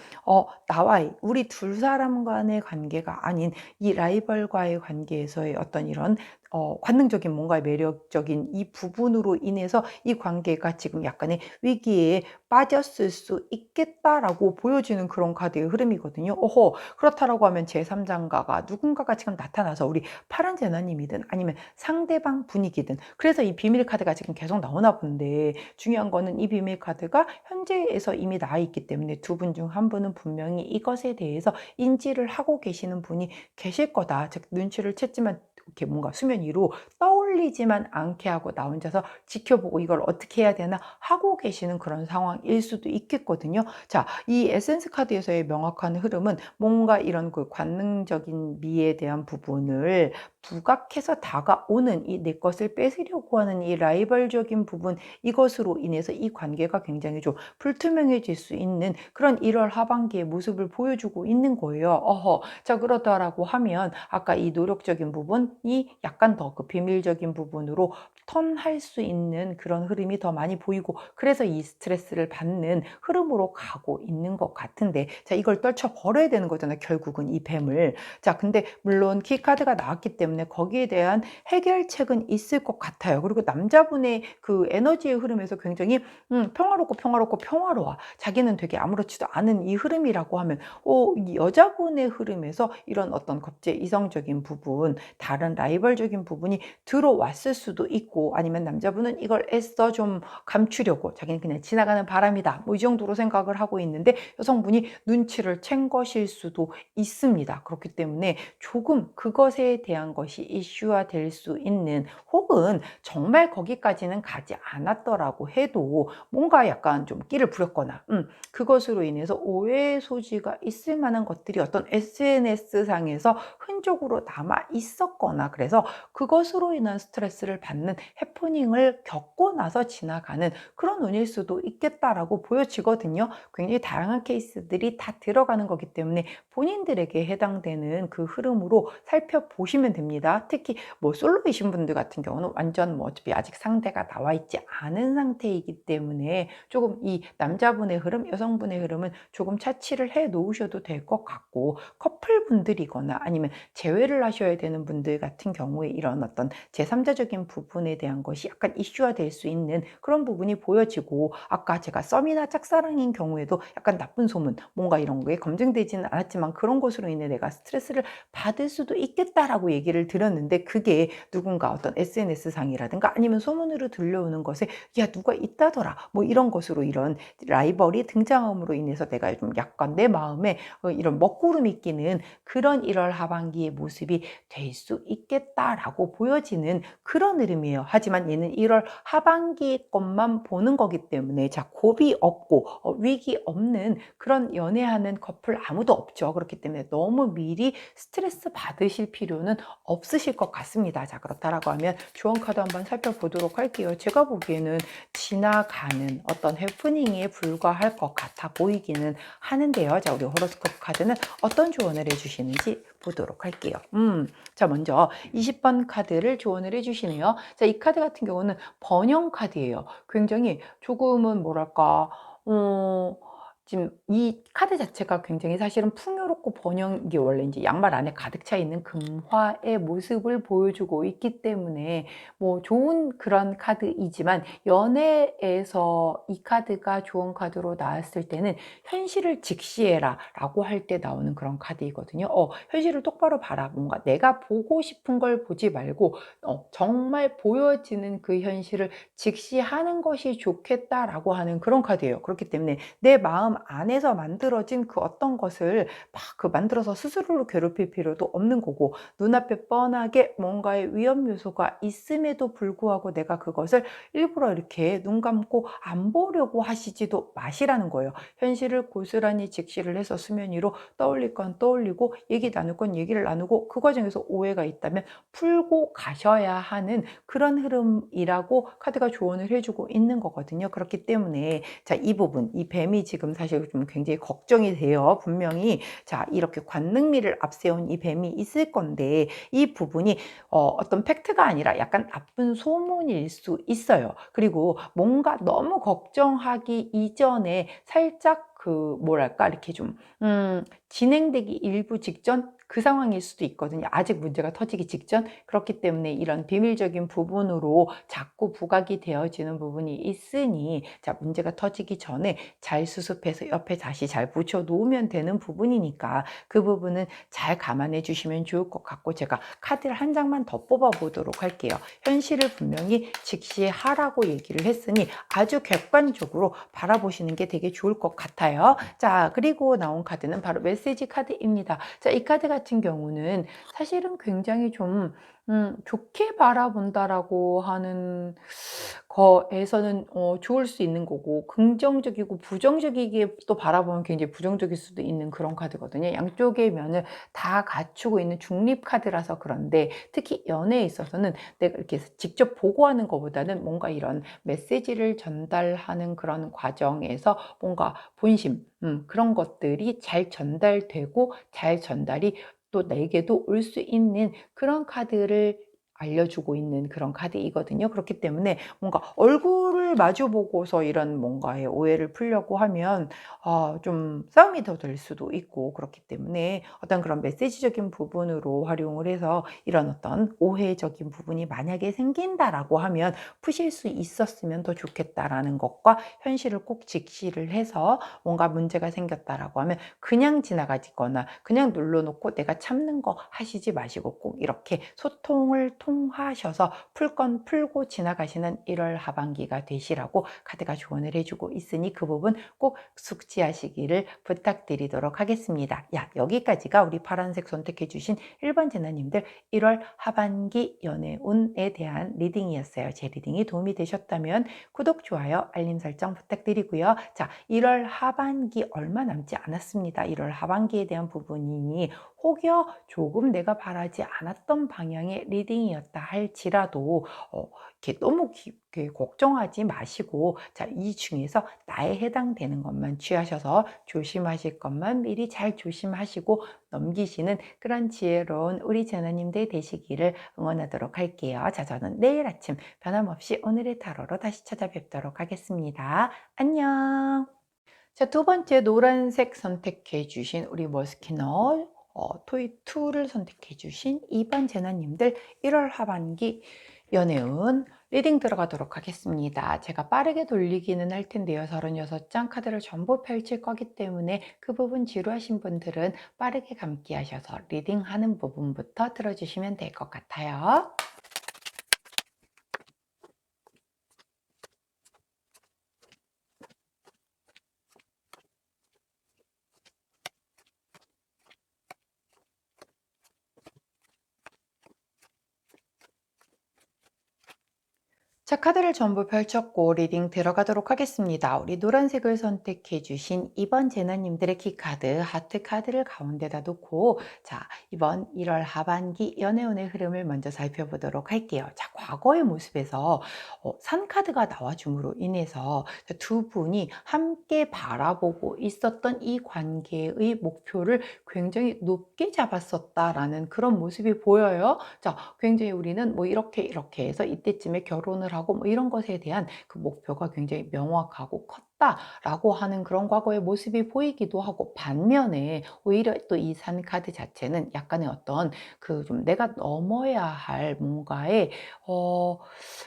나와의 우리 두 사람 간의 관계가 아닌 이 라이벌과의 관계에서의 어떤 이런 관능적인 뭔가 매력적인 이 부분으로 인해서 이 관계가 지금 약간의 위기에 빠졌을 수 있겠다라고 보여지는 그런 카드의 흐름이거든요. 그렇다라고 하면 제3자가가 누군가가 지금 나타나서 우리 파란 제나님이든 아니면 상대방 분위기든 그래서 이 비밀 카드가 지금 계속 나오나 본데 중요한 거는 이 비밀 카드가 현재에서 이미 나와 있기 때문에 두 분 중 한 분은 분명히 이것에 대해서 인지를 하고 계시는 분이 계실 거다. 즉 눈치를 챘지만 이렇게 뭔가 수면 위로 떠올리지만 않게 하고 나 혼자서 지켜보고 이걸 어떻게 해야 되나 하고 계시는 그런 상황일 수도 있겠거든요. 자, 이 에센스 카드에서의 명확한 흐름은 뭔가 이런 그 관능적인 미에 대한 부분을 부각해서 다가오는 이 내 것을 뺏으려고 하는 이 라이벌적인 부분 이것으로 인해서 이 관계가 굉장히 좀 불투명해질 수 있는 그런 1월 하반기의 모습을 보여주고 있는 거예요. 자, 그렇다라고 하면 아까 이 노력적인 부분이 약간 더 그 비밀적인 부분으로 턴할 수 있는 그런 흐름이 더 많이 보이고 그래서 이 스트레스를 받는 흐름으로 가고 있는 것 같은데 자, 이걸 떨쳐 버려야 되는 거잖아요. 결국은 이 뱀을. 자, 근데 물론 키카드가 나왔기 때문에 거기에 대한 해결책은 있을 것 같아요. 그리고 남자분의 그 에너지의 흐름에서 굉장히 평화롭고 평화롭고 평화로워. 자기는 되게 아무렇지도 않은 이 흐름이라고 하면 이 여자분의 흐름에서 이런 어떤 겁제 이성적인 부분, 다른 라이벌적인 부분이 들어왔을 수도 있고 아니면 남자분은 이걸 애써 좀 감추려고 자기는 그냥 지나가는 바람이다. 뭐 이 정도로 생각을 하고 있는데 여성분이 눈치를 챈 것일 수도 있습니다. 그렇기 때문에 조금 그것에 대한 것이 이슈화 될 수 있는 혹은 정말 거기까지는 가지 않았더라고 해도 뭔가 약간 좀 끼를 부렸거나 그것으로 인해서 오해의 소지가 있을 만한 것들이 어떤 SNS상에서 흔적으로 남아 있었거나 그래서 그것으로 인한 스트레스를 받는 해프닝을 겪고 나서 지나가는 그런 운일 수도 있겠다라고 보여지거든요. 굉장히 다양한 케이스들이 다 들어가는 거기 때문에 본인들에게 해당되는 그 흐름으로 살펴보시면 됩니다. 부분입니다. 특히 뭐 솔로이신 분들 같은 경우는 완전 뭐 어차피 아직 상대가 나와 있지 않은 상태이기 때문에 조금 이 남자분의 흐름, 여성분의 흐름은 조금 차치를 해 놓으셔도 될 것 같고, 커플분들이거나 아니면 재회를 하셔야 되는 분들 같은 경우에 이런 어떤 제3자적인 부분에 대한 것이 약간 이슈화 될 수 있는 그런 부분이 보여지고, 아까 제가 썸이나 짝사랑인 경우에도 약간 나쁜 소문, 뭔가 이런 게 검증되지는 않았지만 그런 것으로 인해 내가 스트레스를 받을 수도 있겠다라고 얘기를 드렸는데, 그게 누군가 어떤 SNS상이라든가 아니면 소문으로 들려오는 것에 야 누가 있다더라 뭐 이런 것으로 이런 라이벌이 등장함으로 인해서 내가 좀 약간 내 마음에 이런 먹구름이 끼는 그런 1월 하반기의 모습이 될 수 있겠다라고 보여지는 그런 흐름이에요. 하지만 얘는 1월 하반기 것만 보는 거기 때문에 자 고비 없고 위기 없는 그런 연애하는 커플 아무도 없죠. 그렇기 때문에 너무 미리 스트레스 받으실 필요는 없으실 것 같습니다. 자, 그렇다라고 하면 조언 카드 한번 살펴보도록 할게요. 제가 보기에는 지나가는 어떤 해프닝에 불과할 것 같아 보이기는 하는데요. 자, 우리 호로스코프 카드는 어떤 조언을 해주시는지 보도록 할게요. 자, 먼저 20번 카드를 조언을 해주시네요. 자, 이 카드 같은 경우는 번영 카드예요. 굉장히 조금은 뭐랄까, 지금 이 카드 자체가 굉장히 사실은 풍요롭고 번영, 이게 원래 이제 양말 안에 가득 차 있는 금화의 모습을 보여주고 있기 때문에 뭐 좋은 그런 카드이지만, 연애에서 이 카드가 좋은 카드로 나왔을 때는 현실을 직시해라 라고 할 때 나오는 그런 카드이거든요. 현실을 똑바로 봐라. 뭔가 내가 보고 싶은 걸 보지 말고 정말 보여지는 그 현실을 직시하는 것이 좋겠다라고 하는 그런 카드예요. 그렇기 때문에 내 마음 안에서 만들어진 그 어떤 것을 막 그 만들어서 스스로를 괴롭힐 필요도 없는 거고, 눈앞에 뻔하게 뭔가의 위험 요소가 있음에도 불구하고 내가 그것을 일부러 이렇게 눈 감고 안 보려고 하시지도 마시라는 거예요. 현실을 고스란히 직시를 해서 수면 위로 떠올릴 건 떠올리고 얘기 나눌 건 얘기를 나누고, 그 과정에서 오해가 있다면 풀고 가셔야 하는 그런 흐름이라고 카드가 조언을 해주고 있는 거거든요. 그렇기 때문에 자, 이 부분, 이 뱀이 지금 사실 좀 굉장히 걱정이 돼요. 분명히 자, 이렇게 관능미를 앞세운 이 뱀이 있을 건데, 이 부분이 어떤 팩트가 아니라 약간 나쁜 소문일 수 있어요. 그리고 뭔가 너무 걱정하기 이전에 살짝 그 뭐랄까 이렇게 좀 진행되기 일부 직전 그 상황일 수도 있거든요. 아직 문제가 터지기 직전. 그렇기 때문에 이런 비밀적인 부분으로 자꾸 부각이 되어지는 부분이 있으니, 자, 문제가 터지기 전에 잘 수습해서 옆에 다시 잘 붙여 놓으면 되는 부분이니까 그 부분은 잘 감안해 주시면 좋을 것 같고, 제가 카드를 한 장만 더 뽑아 보도록 할게요. 현실을 분명히 직시하라고 얘기를 했으니 아주 객관적으로 바라보시는 게 되게 좋을 것 같아요. 자, 그리고 나온 카드는 바로 메시지 카드입니다. 자, 이 카드 같은 경우는 사실은 굉장히 좀 좋게 바라본다라고 하는 거에서는 좋을 수 있는 거고, 긍정적이고 부정적이게 또 바라보면 굉장히 부정적일 수도 있는 그런 카드거든요. 양쪽의 면을 다 갖추고 있는 중립 카드라서 그런데, 특히 연애에 있어서는 내가 이렇게 직접 보고하는 것보다는 뭔가 이런 메시지를 전달하는 그런 과정에서 뭔가 본심, 그런 것들이 잘 전달되고 잘 전달이 또 내게도 올 수 있는 그런 카드를 알려주고 있는 그런 카드이거든요. 그렇기 때문에 뭔가 얼굴을 마주 보고서 이런 뭔가의 오해를 풀려고 하면 좀 싸움이 더 될 수도 있고, 그렇기 때문에 어떤 그런 메시지적인 부분으로 활용을 해서 이런 어떤 오해적인 부분이 만약에 생긴다라고 하면 푸실 수 있었으면 더 좋겠다라는 것과, 현실을 꼭 직시를 해서 뭔가 문제가 생겼다라고 하면 그냥 지나가거나 그냥 눌러놓고 내가 참는 거 하시지 마시고, 꼭 이렇게 소통을 통하셔서 풀 건 풀고 지나가시는 1월 하반기가 되시라고 카드가 조언을 해주고 있으니 그 부분 꼭 숙지하시기를 부탁드리도록 하겠습니다. 야, 여기까지가 우리 파란색 선택해 주신 1번 제나님들 1월 하반기 연애운에 대한 리딩이었어요. 제 리딩이 도움이 되셨다면 구독, 좋아요, 알림 설정 부탁드리고요. 자, 1월 하반기 얼마 남지 않았습니다. 1월 하반기에 대한 부분이니 혹여 조금 내가 바라지 않았던 방향의 리딩이었다 할지라도 이렇게 너무 깊게 걱정하지 마시고, 자, 이 중에서 나에 해당되는 것만 취하셔서 조심하실 것만 미리 잘 조심하시고 넘기시는 그런 지혜로운 우리 제나님들 되시기를 응원하도록 할게요. 자, 저는 내일 아침 변함없이 오늘의 타로로 다시 찾아뵙도록 하겠습니다. 안녕. 자, 두 번째 노란색 선택해 주신 우리 머스키너 토이2를 선택해 주신 2번 제나님들 1월 하반기 연애운 리딩 들어가도록 하겠습니다. 제가 빠르게 돌리기는 할 텐데요. 36장 카드를 전부 펼칠 거기 때문에 그 부분 지루하신 분들은 빠르게 감기 하셔서 리딩하는 부분부터 들어주시면 될 것 같아요. 자, 카드를 전부 펼쳤고 리딩 들어가도록 하겠습니다. 우리 노란색을 선택해 주신 이번 제나님들의 키카드, 하트 카드를 가운데다 놓고, 자, 이번 1월 하반기 연애운의 흐름을 먼저 살펴보도록 할게요. 자, 과거의 모습에서 산 카드가 나와줌으로 인해서 두 분이 함께 바라보고 있었던 이 관계의 목표를 굉장히 높게 잡았었다라는 그런 모습이 보여요. 자, 굉장히 우리는 뭐 이렇게 해서 이때쯤에 결혼을 하고 뭐 이런 것에 대한 그 목표가 굉장히 명확하고 컸다라고 하는 그런 과거의 모습이 보이기도 하고, 반면에 오히려 또 이 산 카드 자체는 약간의 어떤 그 좀 내가 넘어야 할 뭔가의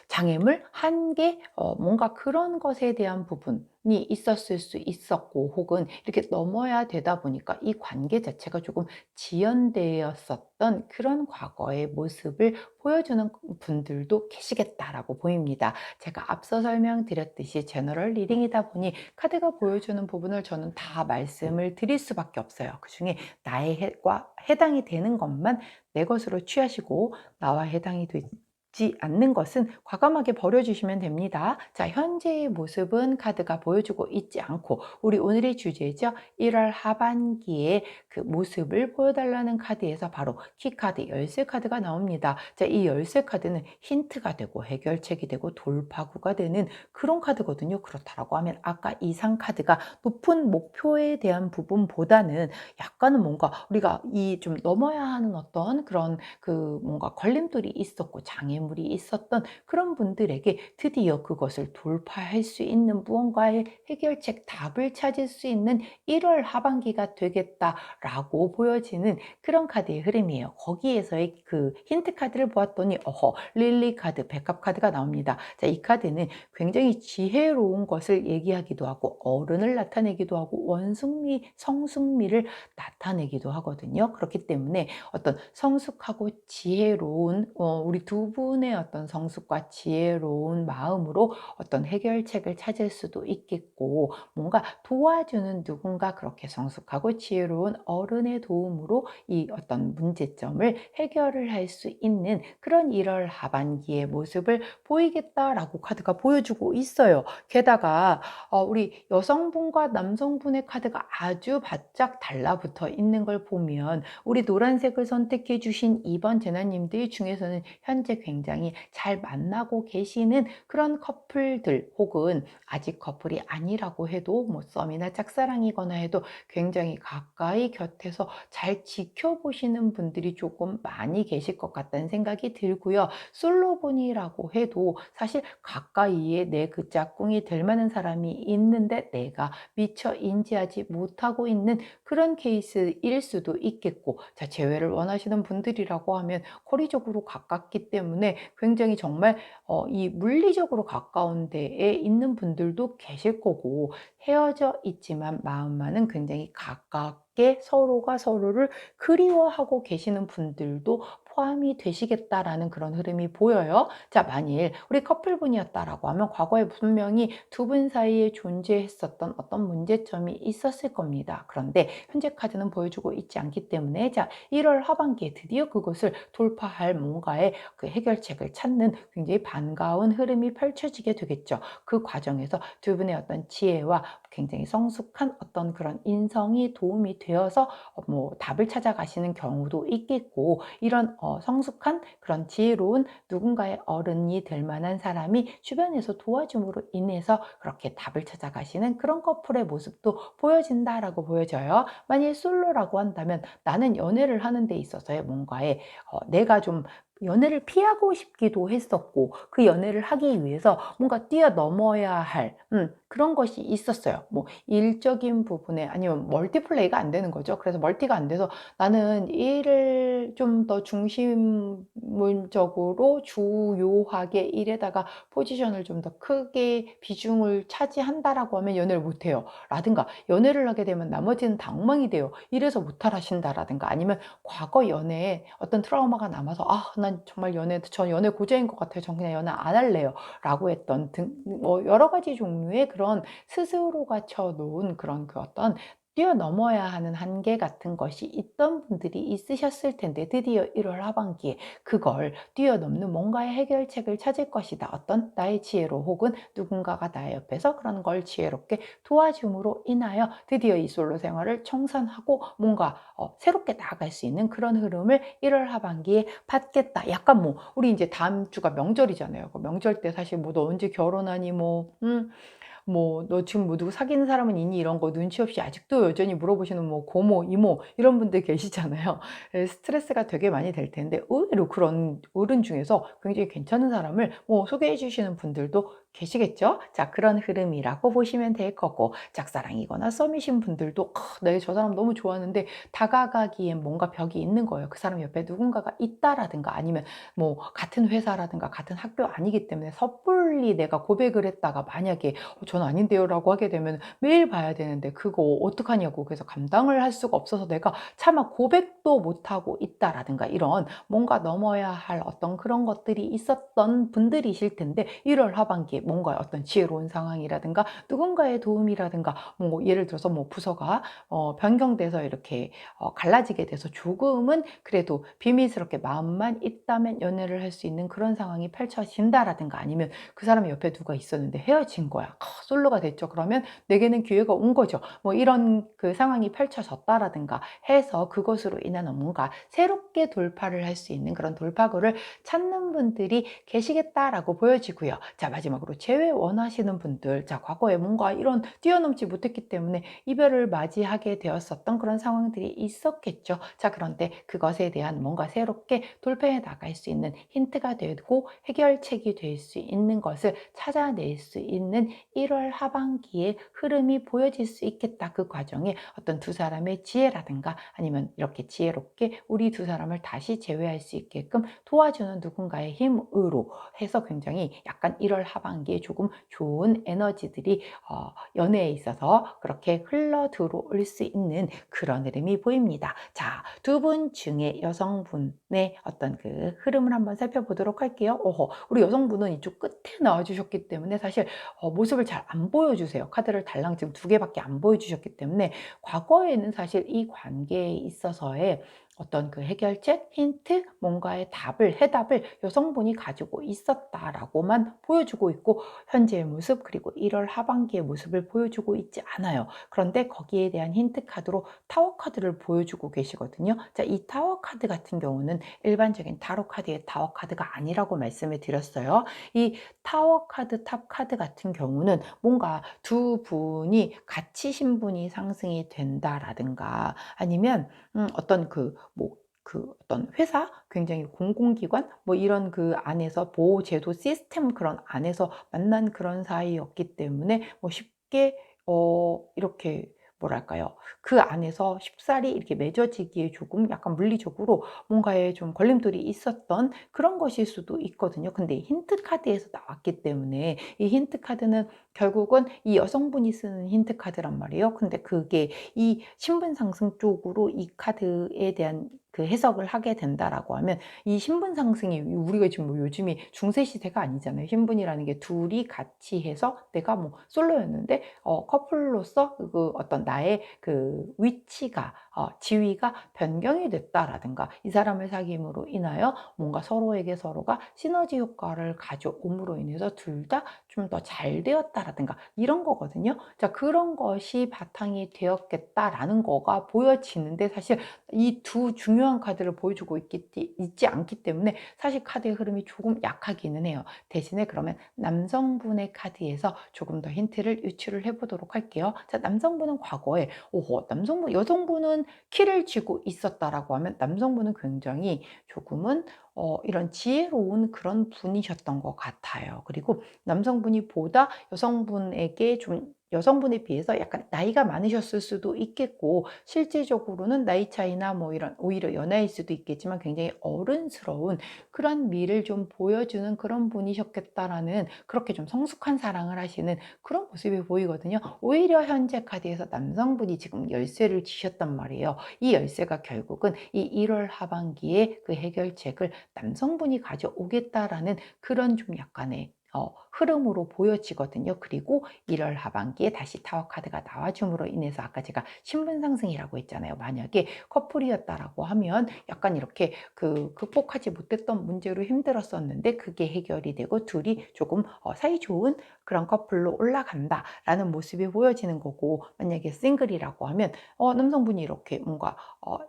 장애물, 한계, 뭔가 그런 것에 대한 부분이 있었을 수 있었고, 혹은 이렇게 넘어야 되다 보니까 이 관계 자체가 조금 지연되었었던 그런 과거의 모습을 보여주는 분들도 계시겠다라고 보입니다. 제가 앞서 설명드렸듯이 제너럴 리딩이다 보니 카드가 보여주는 부분을 저는 다 말씀을 드릴 수밖에 없어요. 그중에 나의 해당이 되는 것만 내 것으로 취하시고, 나와 해당이 되지 않는 것은 과감하게 버려주시면 됩니다. 자, 현재의 모습은 카드가 보여주고 있지 않고, 우리 오늘의 주제죠. 1월 하반기에 그 모습을 보여달라는 카드에서 바로 키카드, 열쇠 카드가 나옵니다. 자, 이 열쇠 카드는 힌트가 되고 해결책이 되고 돌파구가 되는 그런 카드거든요. 그렇다라고 하면 아까 이상 카드가 높은 목표에 대한 부분보다는 약간은 뭔가 우리가 이 좀 넘어야 하는 어떤 그런 그 뭔가 걸림돌이 있었고 장애물이 있었던 그런 분들에게 드디어 그것을 돌파할 수 있는 무언가의 해결책, 답을 찾을 수 있는 1월 하반기가 되겠다라고 보여지는 그런 카드의 흐름이에요. 거기에서의 그 힌트 카드를 보았더니 릴리 카드, 백합 카드가 나옵니다. 자, 이 카드는 굉장히 지혜로운 것을 얘기하기도 하고 어른을 나타내기도 하고 원숭미, 성숙미를 나타내기도 하거든요. 그렇기 때문에 어떤 성숙하고 지혜로운 우리 두 분의 어떤 성숙과 지혜로운 마음으로 어떤 해결책을 찾을 수도 있겠고, 뭔가 도와주는 누군가, 그렇게 성숙하고 지혜로운 어른의 도움으로 이 어떤 문제점을 해결을 할 수 있는 그런 1월 하반기의 모습을 보이겠다라고 카드가 보여주고 있어요. 게다가 우리 여성분과 남성분의 카드가 아주 바짝 달라붙어 있는 걸 보면, 우리 노란색을 선택해 주신 2번 제나님들 중에서는 현재 굉장히 잘 만나고 계시는 그런 커플들, 혹은 아직 커플이 아니라고 해도 뭐 썸이나 짝사랑이거나 해도 굉장히 가까이 곁에서 잘 지켜보시는 분들이 조금 많이 계실 것 같다는 생각이 들고요. 솔로분이라고 해도 사실 가까이에 내 그 짝꿍이 될 만한 사람이 있는데 내가 미처 인지하지 못하고 있는 그런 케이스일 수도 있겠고, 자, 재회를 원하시는 분들이라고 하면 거리적으로 가깝기 때문에 굉장히 정말 이 물리적으로 가까운 데에 있는 분들도 계실 거고, 헤어져 있지만 마음만은 굉장히 가깝게 서로가 서로를 그리워하고 계시는 분들도 포함이 되시겠다라는 그런 흐름이 보여요. 자, 만일 우리 커플분이었다라고 하면 과거에 분명히 두 분 사이에 존재했었던 어떤 문제점이 있었을 겁니다. 그런데 현재 카드는 보여주고 있지 않기 때문에 자, 1월 하반기에 드디어 그것을 돌파할 뭔가의 그 해결책을 찾는 굉장히 반가운 흐름이 펼쳐지게 되겠죠. 그 과정에서 두 분의 어떤 지혜와 굉장히 성숙한 어떤 그런 인성이 도움이 되어서 뭐 답을 찾아가시는 경우도 있겠고, 이런 성숙한 그런 지혜로운 누군가의 어른이 될 만한 사람이 주변에서 도와줌으로 인해서 그렇게 답을 찾아가시는 그런 커플의 모습도 보여진다라고 보여져요. 만일 솔로라고 한다면 나는 연애를 하는 데 있어서의 뭔가에 내가 좀 연애를 피하고 싶기도 했었고, 그 연애를 하기 위해서 뭔가 뛰어넘어야 할 그런 것이 있었어요. 뭐 일적인 부분에, 아니면 멀티플레이가 안 되는 거죠. 그래서 멀티가 안 돼서 나는 일을 좀 더 중심적으로 주요하게 일에다가 포지션을 좀 더 크게 비중을 차지한다라고 하면 연애를 못 해요. 라든가 연애를 하게 되면 나머지는 다 엉망이 돼요. 이래서 못하신다라든가, 아니면 과거 연애에 어떤 트라우마가 남아서 난 정말 저 연애 고자인 것 같아요. 전 그냥 연애 안 할래요. 라고 했던 등, 뭐 여러 가지 종류의 그런 스스로가 쳐놓은 그런 그 어떤 뛰어넘어야 하는 한계 같은 것이 있던 분들이 있으셨을 텐데, 드디어 1월 하반기에 그걸 뛰어넘는 뭔가의 해결책을 찾을 것이다. 어떤 나의 지혜로, 혹은 누군가가 나의 옆에서 그런 걸 지혜롭게 도와줌으로 인하여 드디어 이 솔로 생활을 청산하고 뭔가 새롭게 나아갈 수 있는 그런 흐름을 1월 하반기에 받겠다. 약간 뭐 우리 이제 다음 주가 명절이잖아요. 그 명절 때 사실 뭐 너 언제 결혼하니, 뭐 너 지금 뭐 누구 사귀는 사람은 있니, 이런 거 눈치 없이 아직도 여전히 물어보시는 뭐 고모, 이모 이런 분들 계시잖아요. 스트레스가 되게 많이 될 텐데, 의외로 그런 어른 중에서 굉장히 괜찮은 사람을 뭐 소개해 주시는 분들도 계시겠죠. 자, 그런 흐름이라고 보시면 될 거고, 짝사랑이거나 썸이신 분들도 내가 저 사람 너무 좋아하는데 다가가기엔 뭔가 벽이 있는 거예요. 그 사람 옆에 누군가가 있다라든가, 아니면 뭐 같은 회사라든가 같은 학교 아니기 때문에 섣불리 내가 고백을 했다가 만약에 전 아닌데요 라고 하게 되면 매일 봐야 되는데 그거 어떡하냐고, 그래서 감당을 할 수가 없어서 내가 차마 고백도 못하고 있다라든가, 이런 뭔가 넘어야 할 어떤 그런 것들이 있었던 분들이실 텐데, 1월 하반기에 뭔가 어떤 지혜로운 상황이라든가 누군가의 도움이라든가, 뭐 예를 들어서 뭐 부서가 변경돼서 이렇게 갈라지게 돼서 조금은 그래도 비밀스럽게 마음만 있다면 연애를 할 수 있는 그런 상황이 펼쳐진다라든가, 아니면 그 사람이 옆에 누가 있었는데 헤어진 거야. 솔로가 됐죠. 그러면 내게는 기회가 온 거죠. 뭐 이런 그 상황이 펼쳐졌다라든가 해서 그것으로 인한 뭔가 새롭게 돌파를 할 수 있는 그런 돌파구를 찾는 분들이 계시겠다라고 보여지고요. 자, 마지막으로 재회 원하시는 분들, 자, 과거에 뭔가 이런 뛰어넘지 못했기 때문에 이별을 맞이하게 되었었던 그런 상황들이 있었겠죠. 자, 그런데 그것에 대한 뭔가 새롭게 돌파해 나갈 수 있는 힌트가 되고 해결책이 될 수 있는 것을 찾아낼 수 있는 1월 하반기에 흐름이 보여질 수 있겠다. 그 과정에 어떤 두 사람의 지혜라든가, 아니면 이렇게 지혜롭게 우리 두 사람을 다시 재회할 수 있게끔 도와주는 누군가의 힘으로 해서 굉장히 약간 1월 하반기에 조금 좋은 에너지들이 연애에 있어서 그렇게 흘러 들어올 수 있는 그런 흐름이 보입니다. 자, 두 분 중에 여성분의 어떤 그 흐름을 한번 살펴보도록 할게요. 우리 여성분은 이쪽 끝에 나와주셨기 때문에 사실 모습을 잘 안 보여주세요. 카드를 달랑 지금 두 개밖에 안 보여주셨기 때문에 과거에는 사실 이 관계에 있어서의 어떤 그 해결책, 힌트, 뭔가의 해답을 여성분이 가지고 있었다라고만 보여주고 있고, 현재의 모습, 그리고 1월 하반기의 모습을 보여주고 있지 않아요. 그런데 거기에 대한 힌트 카드로 타워 카드를 보여주고 계시거든요. 자, 이 타워 카드 같은 경우는 일반적인 타로 카드의 타워 카드가 아니라고 말씀을 드렸어요. 이 타워 카드, 탑 카드 같은 경우는 뭔가 두 분이 같이 신분이 상승이 된다라든가, 아니면 어떤 어떤 회사, 굉장히 공공기관, 뭐 이런 그 안에서 보호제도 시스템 그런 안에서 만난 그런 사이였기 때문에 뭐 쉽게 이렇게 뭐랄까요, 그 안에서 쉽사리 이렇게 맺어지기에 조금 약간 물리적으로 뭔가에 좀 걸림돌이 있었던 그런 것일 수도 있거든요. 근데 힌트 카드에서 나왔기 때문에 이 힌트 카드는 결국은 이 여성분이 쓰는 힌트 카드란 말이에요. 근데 그게 이 신분 상승 쪽으로 이 카드에 대한 그 해석을 하게 된다라고 하면 이 신분 상승이 우리가 지금 뭐 요즘이 중세 시대가 아니잖아요. 신분이라는 게 둘이 같이 해서 내가 뭐 솔로였는데 커플로서 그 어떤 나의 그 위치가 지위가 변경이 됐다라든가 이 사람을 사귐으로 인하여 뭔가 서로에게 서로가 시너지 효과를 가져옴으로 인해서 둘 다 좀 더 잘 되었다라든가 이런 거거든요. 자, 그런 것이 바탕이 되었겠다라는 거가 보여지는데 사실 이 두 중요한 카드를 보여주고 있지 않기 때문에 사실 카드의 흐름이 조금 약하기는 해요. 대신에 그러면 남성분의 카드에서 조금 더 힌트를 유출을 해보도록 할게요. 자, 남성분은 과거에 여성분은 키를 쥐고 있었다라고 하면 남성분은 굉장히 조금은 이런 지혜로운 그런 분이셨던 것 같아요. 그리고 남성분이 보다 여성분에 비해서 약간 나이가 많으셨을 수도 있겠고, 실질적으로는 나이 차이나 뭐 이런 오히려 연하일 수도 있겠지만 굉장히 어른스러운 그런 미를 좀 보여주는 그런 분이셨겠다라는, 그렇게 좀 성숙한 사랑을 하시는 그런 모습이 보이거든요. 오히려 현재 카드에서 남성분이 지금 열쇠를 쥐셨단 말이에요. 이 열쇠가 결국은 이 1월 하반기에 그 해결책을 남성분이 가져오겠다라는 그런 좀 약간의 흐름으로 보여지거든요. 그리고 1월 하반기에 다시 타워 카드가 나와줌으로 인해서 아까 제가 신분 상승이라고 했잖아요. 만약에 커플이었다라고 하면 약간 이렇게 그 극복하지 못했던 문제로 힘들었었는데 그게 해결이 되고 둘이 조금 사이 좋은 그런 커플로 올라간다라는 모습이 보여지는 거고, 만약에 싱글이라고 하면 남성분이 이렇게 뭔가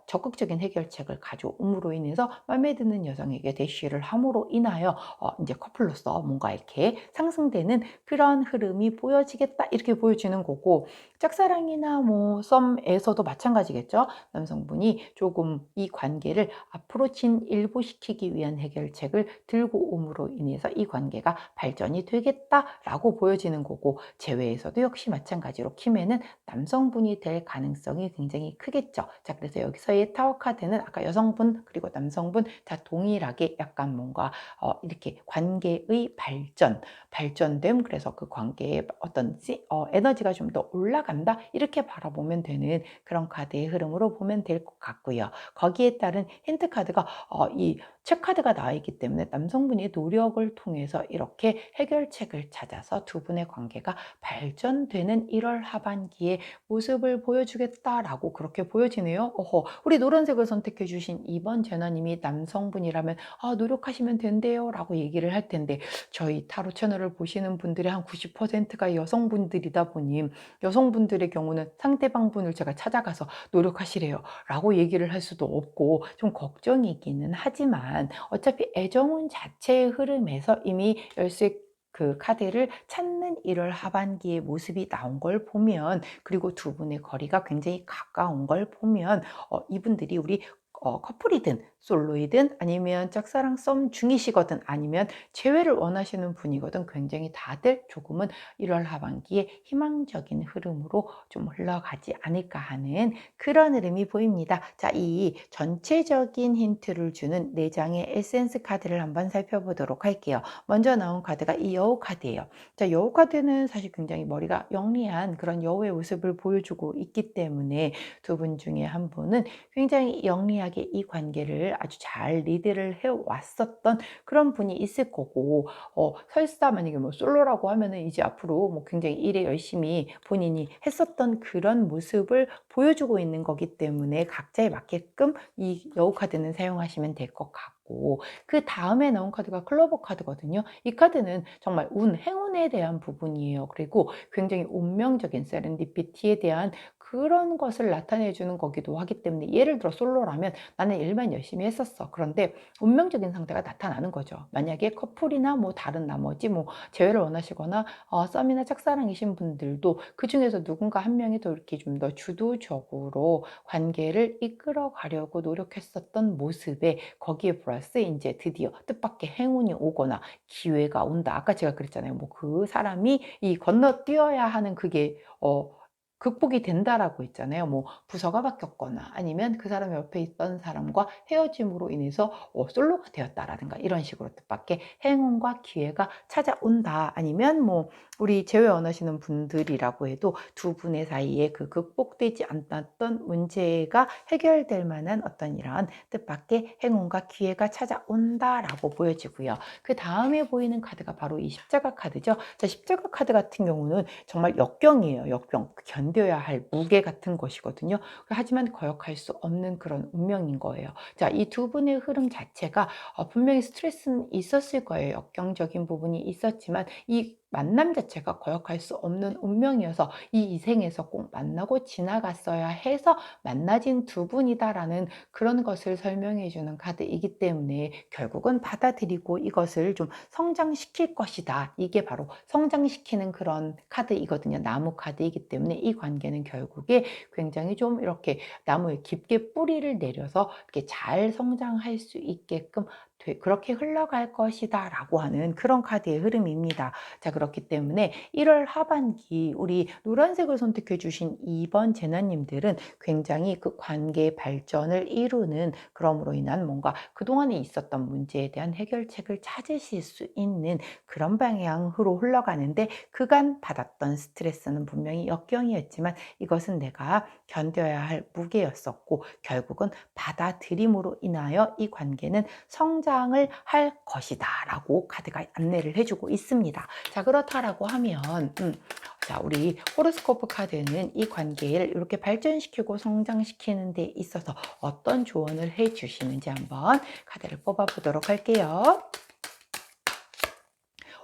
적극적인 해결책을 가져옴으로 인해서 마음에 드는 여성에게 대시를 함으로 인하여 이제 커플로서 뭔가 이렇게 상승되는 그런 흐름이 보여지겠다, 이렇게 보여지는 거고, 짝사랑이나 뭐 썸에서도 마찬가지겠죠. 남성분이 조금 이 관계를 앞으로 진일보시키기 위한 해결책을 들고 옴으로 인해서 이 관계가 발전이 되겠다라고 보여지는 거고, 제외에서도 역시 마찬가지로 키맨은 남성분이 될 가능성이 굉장히 크겠죠. 자, 그래서 여기서의 타워 카드는 아까 여성분 그리고 남성분 다 동일하게 약간 뭔가 이렇게 관계의 발전됨, 그래서 그 관계의 어떤 에너지가 좀 더 올라간다, 이렇게 바라보면 되는 그런 카드의 흐름으로 보면 될 것 같고요. 거기에 따른 힌트 카드가 이 책카드가 나와 있기 때문에 남성분이 노력을 통해서 이렇게 해결책을 찾아서 두 분의 관계가 발전되는 1월 하반기에 모습을 보여주겠다라고 그렇게 보여지네요. 우리 노란색을 선택해 주신 2번 제나님이 남성분이라면 노력하시면 된대요 라고 얘기를 할 텐데, 저희 타로 채널을 보시는 분들의 한 90%가 여성분들이다 보니 여성분들의 경우는 상대방분을 제가 찾아가서 노력하시래요 라고 얘기를 할 수도 없고 좀 걱정이기는 하지만, 어차피 애정운 자체의 흐름에서 이미 열쇠 그 카드를 찾는 1월 하반기의 모습이 나온 걸 보면, 그리고 두 분의 거리가 굉장히 가까운 걸 보면 이분들이 우리 커플이든 솔로이든 아니면 짝사랑 썸 중이시거든 아니면 재회를 원하시는 분이거든 굉장히 다들 조금은 1월 하반기에 희망적인 흐름으로 좀 흘러가지 않을까 하는 그런 흐름이 보입니다. 자, 이 전체적인 힌트를 주는 4장의 에센스 카드를 한번 살펴보도록 할게요. 먼저 나온 카드가 이 여우 카드예요. 자, 여우 카드는 사실 굉장히 머리가 영리한 그런 여우의 모습을 보여주고 있기 때문에 두 분 중에 한 분은 굉장히 영리하게 이 관계를 아주 잘 리드를 해왔었던 그런 분이 있을 거고, 설사 만약에 뭐 솔로라고 하면은 이제 앞으로 뭐 굉장히 일에 열심히 본인이 했었던 그런 모습을 보여주고 있는 거기 때문에 각자에 맞게끔 이 여우 카드는 사용하시면 될 것 같고, 그 다음에 나온 카드가 클로버 카드거든요. 이 카드는 정말 행운에 대한 부분이에요. 그리고 굉장히 운명적인 세렌디피티에 대한 그런 것을 나타내 주는 거기도 하기 때문에, 예를 들어 솔로라면 나는 일만 열심히 했었어. 그런데 운명적인 상대가 나타나는 거죠. 만약에 커플이나 뭐 다른 나머지 뭐 재회를 원하시거나 썸이나 짝사랑이신 분들도 그 중에서 누군가 한 명이 더 이렇게 좀 더 주도적으로 관계를 이끌어 가려고 노력했었던 모습에, 거기에 플러스 이제 드디어 뜻밖의 행운이 오거나 기회가 온다. 아까 제가 그랬잖아요. 뭐 그 사람이 이 건너뛰어야 하는 그게 극복이 된다라고 했잖아요. 뭐 부서가 바뀌었거나 아니면 그 사람 옆에 있던 사람과 헤어짐으로 인해서 솔로가 되었다라든가 이런 식으로 뜻밖의 행운과 기회가 찾아온다. 아니면 뭐 우리 재회 원하시는 분들이라고 해도 두 분의 사이에 그 극복되지 않았던 문제가 해결될 만한 어떤 이런 뜻밖의 행운과 기회가 찾아온다라고 보여지고요. 그 다음에 보이는 카드가 바로 이 십자가 카드죠. 자, 십자가 카드 같은 경우는 정말 역경이에요. 역경. 견뎌야 할 무게 같은 것이거든요. 하지만 거역할 수 없는 그런 운명인 거예요. 자, 이 두 분의 흐름 자체가 분명히 스트레스는 있었을 거예요. 역경적인 부분이 있었지만 이 만남 자체가 거역할 수 없는 운명이어서 이 이생에서 꼭 만나고 지나갔어야 해서 만나진 두 분이다라는 그런 것을 설명해 주는 카드이기 때문에 결국은 받아들이고 이것을 좀 성장시킬 것이다. 이게 바로 성장시키는 그런 카드이거든요. 나무 카드이기 때문에 이 관계는 결국에 굉장히 좀 이렇게 나무에 깊게 뿌리를 내려서 이렇게 잘 성장할 수 있게끔 그렇게 흘러갈 것이다 라고 하는 그런 카드의 흐름입니다. 자, 그렇기 때문에 1월 하반기 우리 노란색을 선택해 주신 2번 제나님들은 굉장히 그 관계의 발전을 이루는, 그럼으로 인한 뭔가 그동안에 있었던 문제에 대한 해결책을 찾으실 수 있는 그런 방향으로 흘러가는데, 그간 받았던 스트레스는 분명히 역경이었지만 이것은 내가 견뎌야 할 무게였었고 결국은 받아들임으로 인하여 이 관계는 성장을 할 것이다 라고 카드가 안내를 해주고 있습니다. 자, 그렇다라고 하면 자, 우리 호로스코프 카드는 이 관계를 이렇게 발전시키고 성장시키는 데 있어서 어떤 조언을 해 주시는지 한번 카드를 뽑아 보도록 할게요.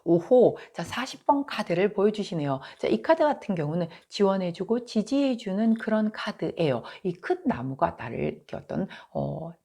오호, 자, 40번 카드를 보여주시네요. 자, 이 카드 같은 경우는 지원해주고 지지해주는 그런 카드예요. 이 큰 나무가 나를 이렇게 어떤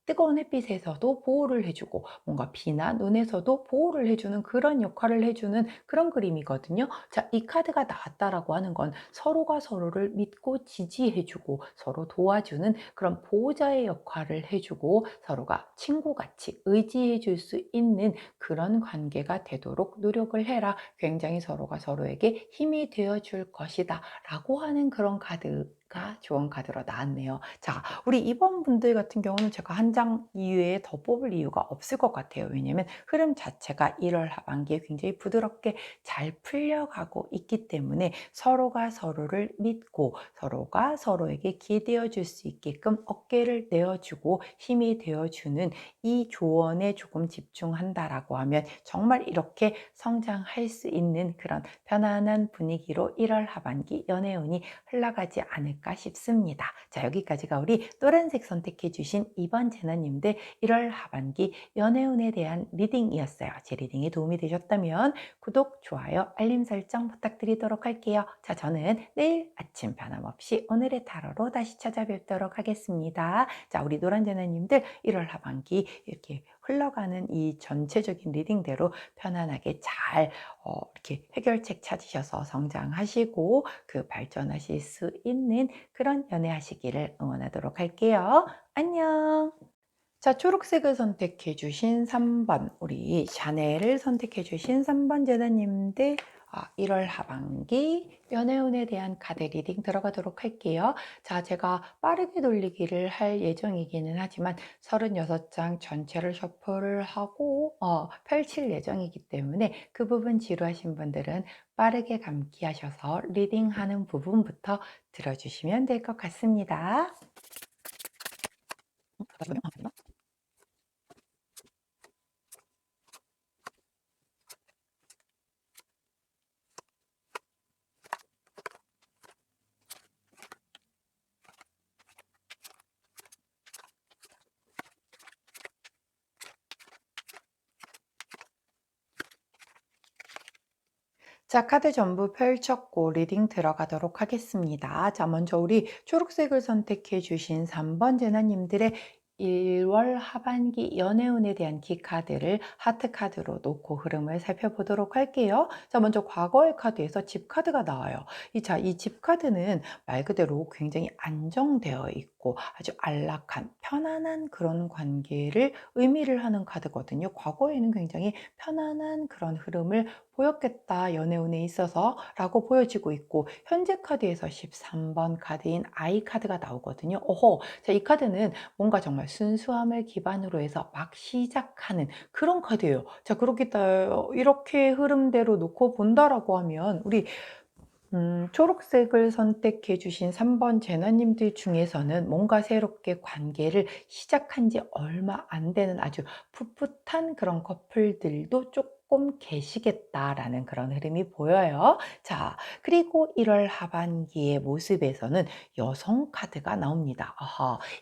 뜨거운 햇빛에서도 보호를 해주고 뭔가 비나 눈에서도 보호를 해주는 그런 역할을 해주는 그런 그림이거든요. 자, 이 카드가 나왔다라고 하는 건 서로가 서로를 믿고 지지해주고 서로 도와주는 그런 보호자의 역할을 해주고 서로가 친구같이 의지해줄 수 있는 그런 관계가 되도록 노력을 해라. 굉장히 서로가 서로에게 힘이 되어줄 것이다 라고 하는 그런 카드가 좋은 카드로 나왔네요. 자, 우리 이번 분들 같은 경우는 제가 한 장 이외에 더 뽑을 이유가 없을 것 같아요. 왜냐면 흐름 자체가 1월 하반기에 굉장히 부드럽게 잘 풀려가고 있기 때문에 서로가 서로를 믿고 서로가 서로에게 기대어 줄 수 있게끔 어깨를 내어주고 힘이 되어주는 이 조언에 조금 집중한다라고 하면 정말 이렇게 성장할 수 있는 그런 편안한 분위기로 1월 하반기 연애운이 흘러가지 않을까 싶습니다. 자, 여기까지가 우리 노란색 선택해 주신 2번 제나님들 1월 하반기 연애운에 대한 리딩이었어요. 제 리딩이 도움이 되셨다면 구독, 좋아요, 알림 설정 부탁드리도록 할게요. 자, 저는 내일 아침 변함없이 오늘의 타로로 다시 찾아뵙도록 하겠습니다. 자, 우리 노란 제나님들 1월 하반기 이렇게 흘러가는 이 전체적인 리딩대로 편안하게 잘 이렇게 해결책 찾으셔서 성장하시고 그 발전하실 수 있는 그런 연애하시기를 응원하도록 할게요. 안녕. 자, 초록색을 선택해 주신 3번 우리 샤넬을 선택해 주신 3번 제자님들 1월 하반기 연애운에 대한 카드 리딩 들어가도록 할게요. 자, 제가 빠르게 돌리기를 할 예정이기는 하지만 36장 전체를 셔플을 하고 펼칠 예정이기 때문에 그 부분 지루하신 분들은 빠르게 감기하셔서 리딩하는 부분부터 들어주시면 될 것 같습니다. 자, 카드 전부 펼쳤고 리딩 들어가도록 하겠습니다. 자, 먼저 우리 초록색을 선택해 주신 3번 제나님들의 1월 하반기 연애운에 대한 키카드를 하트 카드로 놓고 흐름을 살펴보도록 할게요. 자, 먼저 과거의 카드에서 집 카드가 나와요. 이 집 카드는 말 그대로 굉장히 안정되어 있고 아주 안락한 편안한 그런 관계를 의미를 하는 카드거든요. 과거에는 굉장히 편안한 그런 흐름을 보였겠다. 연애운에 있어서 라고 보여지고 있고, 현재 카드에서 13번 카드인 아이 카드가 나오거든요. 자, 이 카드는 뭔가 정말 순수함을 기반으로 해서 막 시작하는 그런 카드예요. 자, 그렇기 때문에 이렇게 흐름대로 놓고 본다라고 하면 우리 초록색을 선택해 주신 3번 제나님들 중에서는 뭔가 새롭게 관계를 시작한 지 얼마 안 되는 아주 풋풋한 그런 커플들도 조금 계시겠다라는 그런 흐름이 보여요. 자, 그리고 1월 하반기의 모습에서는 여성 카드가 나옵니다.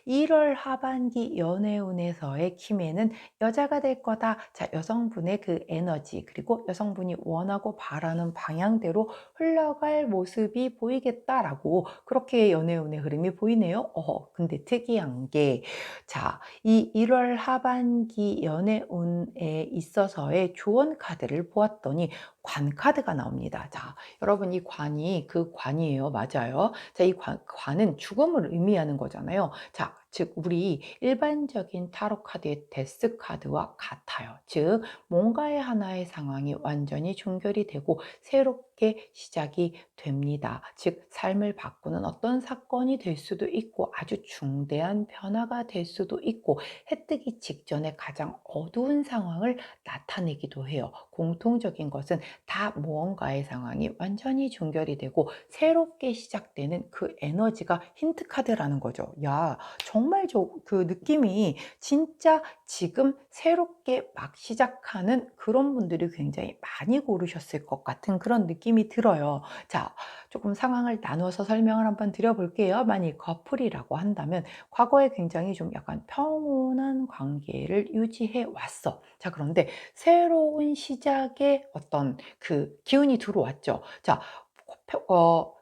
1월 하반기 연애운에서의 키매는 여자가 될 거다. 자, 여성분의 그 에너지, 그리고 여성분이 원하고 바라는 방향대로 흘러갈 모습이 보이겠다라고, 그렇게 연애운의 흐름이 보이네요. 근데 특이한 게, 자, 이 1월 하반기 연애운에 있어서의 조언 카드를 보았더니 관 카드가 나옵니다. 자, 여러분, 이 관이 그 관이에요. 맞아요. 자, 이 관은 죽음을 의미하는 거잖아요. 자, 즉 우리 일반적인 타로 카드의 데스 카드와 같아요. 즉 뭔가의 하나의 상황이 완전히 종결이 되고 새롭게 시작이 됩니다. 즉 삶을 바꾸는 어떤 사건이 될 수도 있고, 아주 중대한 변화가 될 수도 있고, 해 뜨기 직전에 가장 어두운 상황을 나타내기도 해요. 공통적인 것은 다 무언가의 상황이 완전히 종결이 되고 새롭게 시작되는 그 에너지가 힌트 카드라는 거죠. 야, 정말 그 느낌이 진짜 지금 새롭게 막 시작하는 그런 분들이 굉장히 많이 고르셨을 것 같은 그런 느낌이 들어요. 자, 조금 상황을 나누어서 설명을 한번 드려볼게요. 만약 커플이라고 한다면 과거에 굉장히 좀 약간 평온한 관계를 유지해 왔어. 자, 그런데 새로운 시작의 어떤 그 기운이 들어왔죠. 자,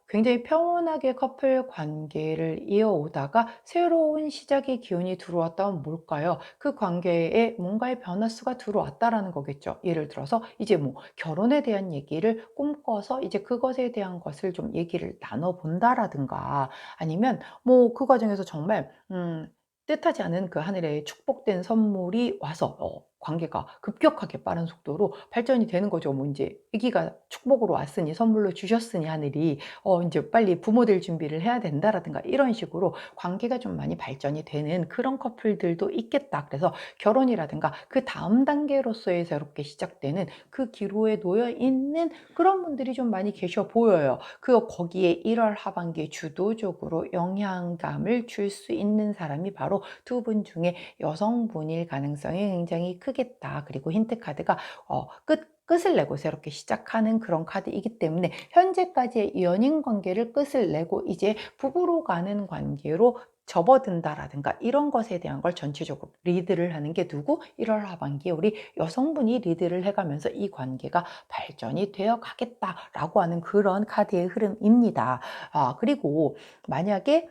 굉장히 평온하게 커플 관계를 이어오다가 새로운 시작의 기운이 들어왔다면 뭘까요? 그 관계에 뭔가의 변화수가 들어왔다라는 거겠죠. 예를 들어서 이제 뭐 결혼에 대한 얘기를 꿈꿔서 이제 그것에 대한 것을 좀 얘기를 나눠본다라든가, 아니면 뭐 그 과정에서 정말 뜻하지 않은 그 하늘의 축복된 선물이 와서 관계가 급격하게 빠른 속도로 발전이 되는 거죠. 뭐 인제 아기가 축복으로 왔으니, 선물로 주셨으니 하늘이 인제 빨리 부모 될 준비를 해야 된다라든가, 이런 식으로 관계가 좀 많이 발전이 되는 그런 커플들도 있겠다. 그래서 결혼이라든가 그다음 단계로서의 새롭게 시작되는 그 기로에 놓여 있는 그런 분들이 좀 많이 계셔 보여요. 거기에 1월 하반기에 주도적으로 영향감을 줄 수 있는 사람이 바로 두 분 중에 여성분일 가능성이 굉장히 크겠다. 그리고 힌트 카드가 끝을 내고 새롭게 시작하는 그런 카드이기 때문에, 현재까지의 연인 관계를 끝을 내고 이제 부부로 가는 관계로 접어든다라든가, 이런 것에 대한 걸 전체적으로 리드를 하는 게 누구? 1월 하반기에 우리 여성분이 리드를 해가면서 이 관계가 발전이 되어 가겠다라고 하는 그런 카드의 흐름입니다. 그리고 만약에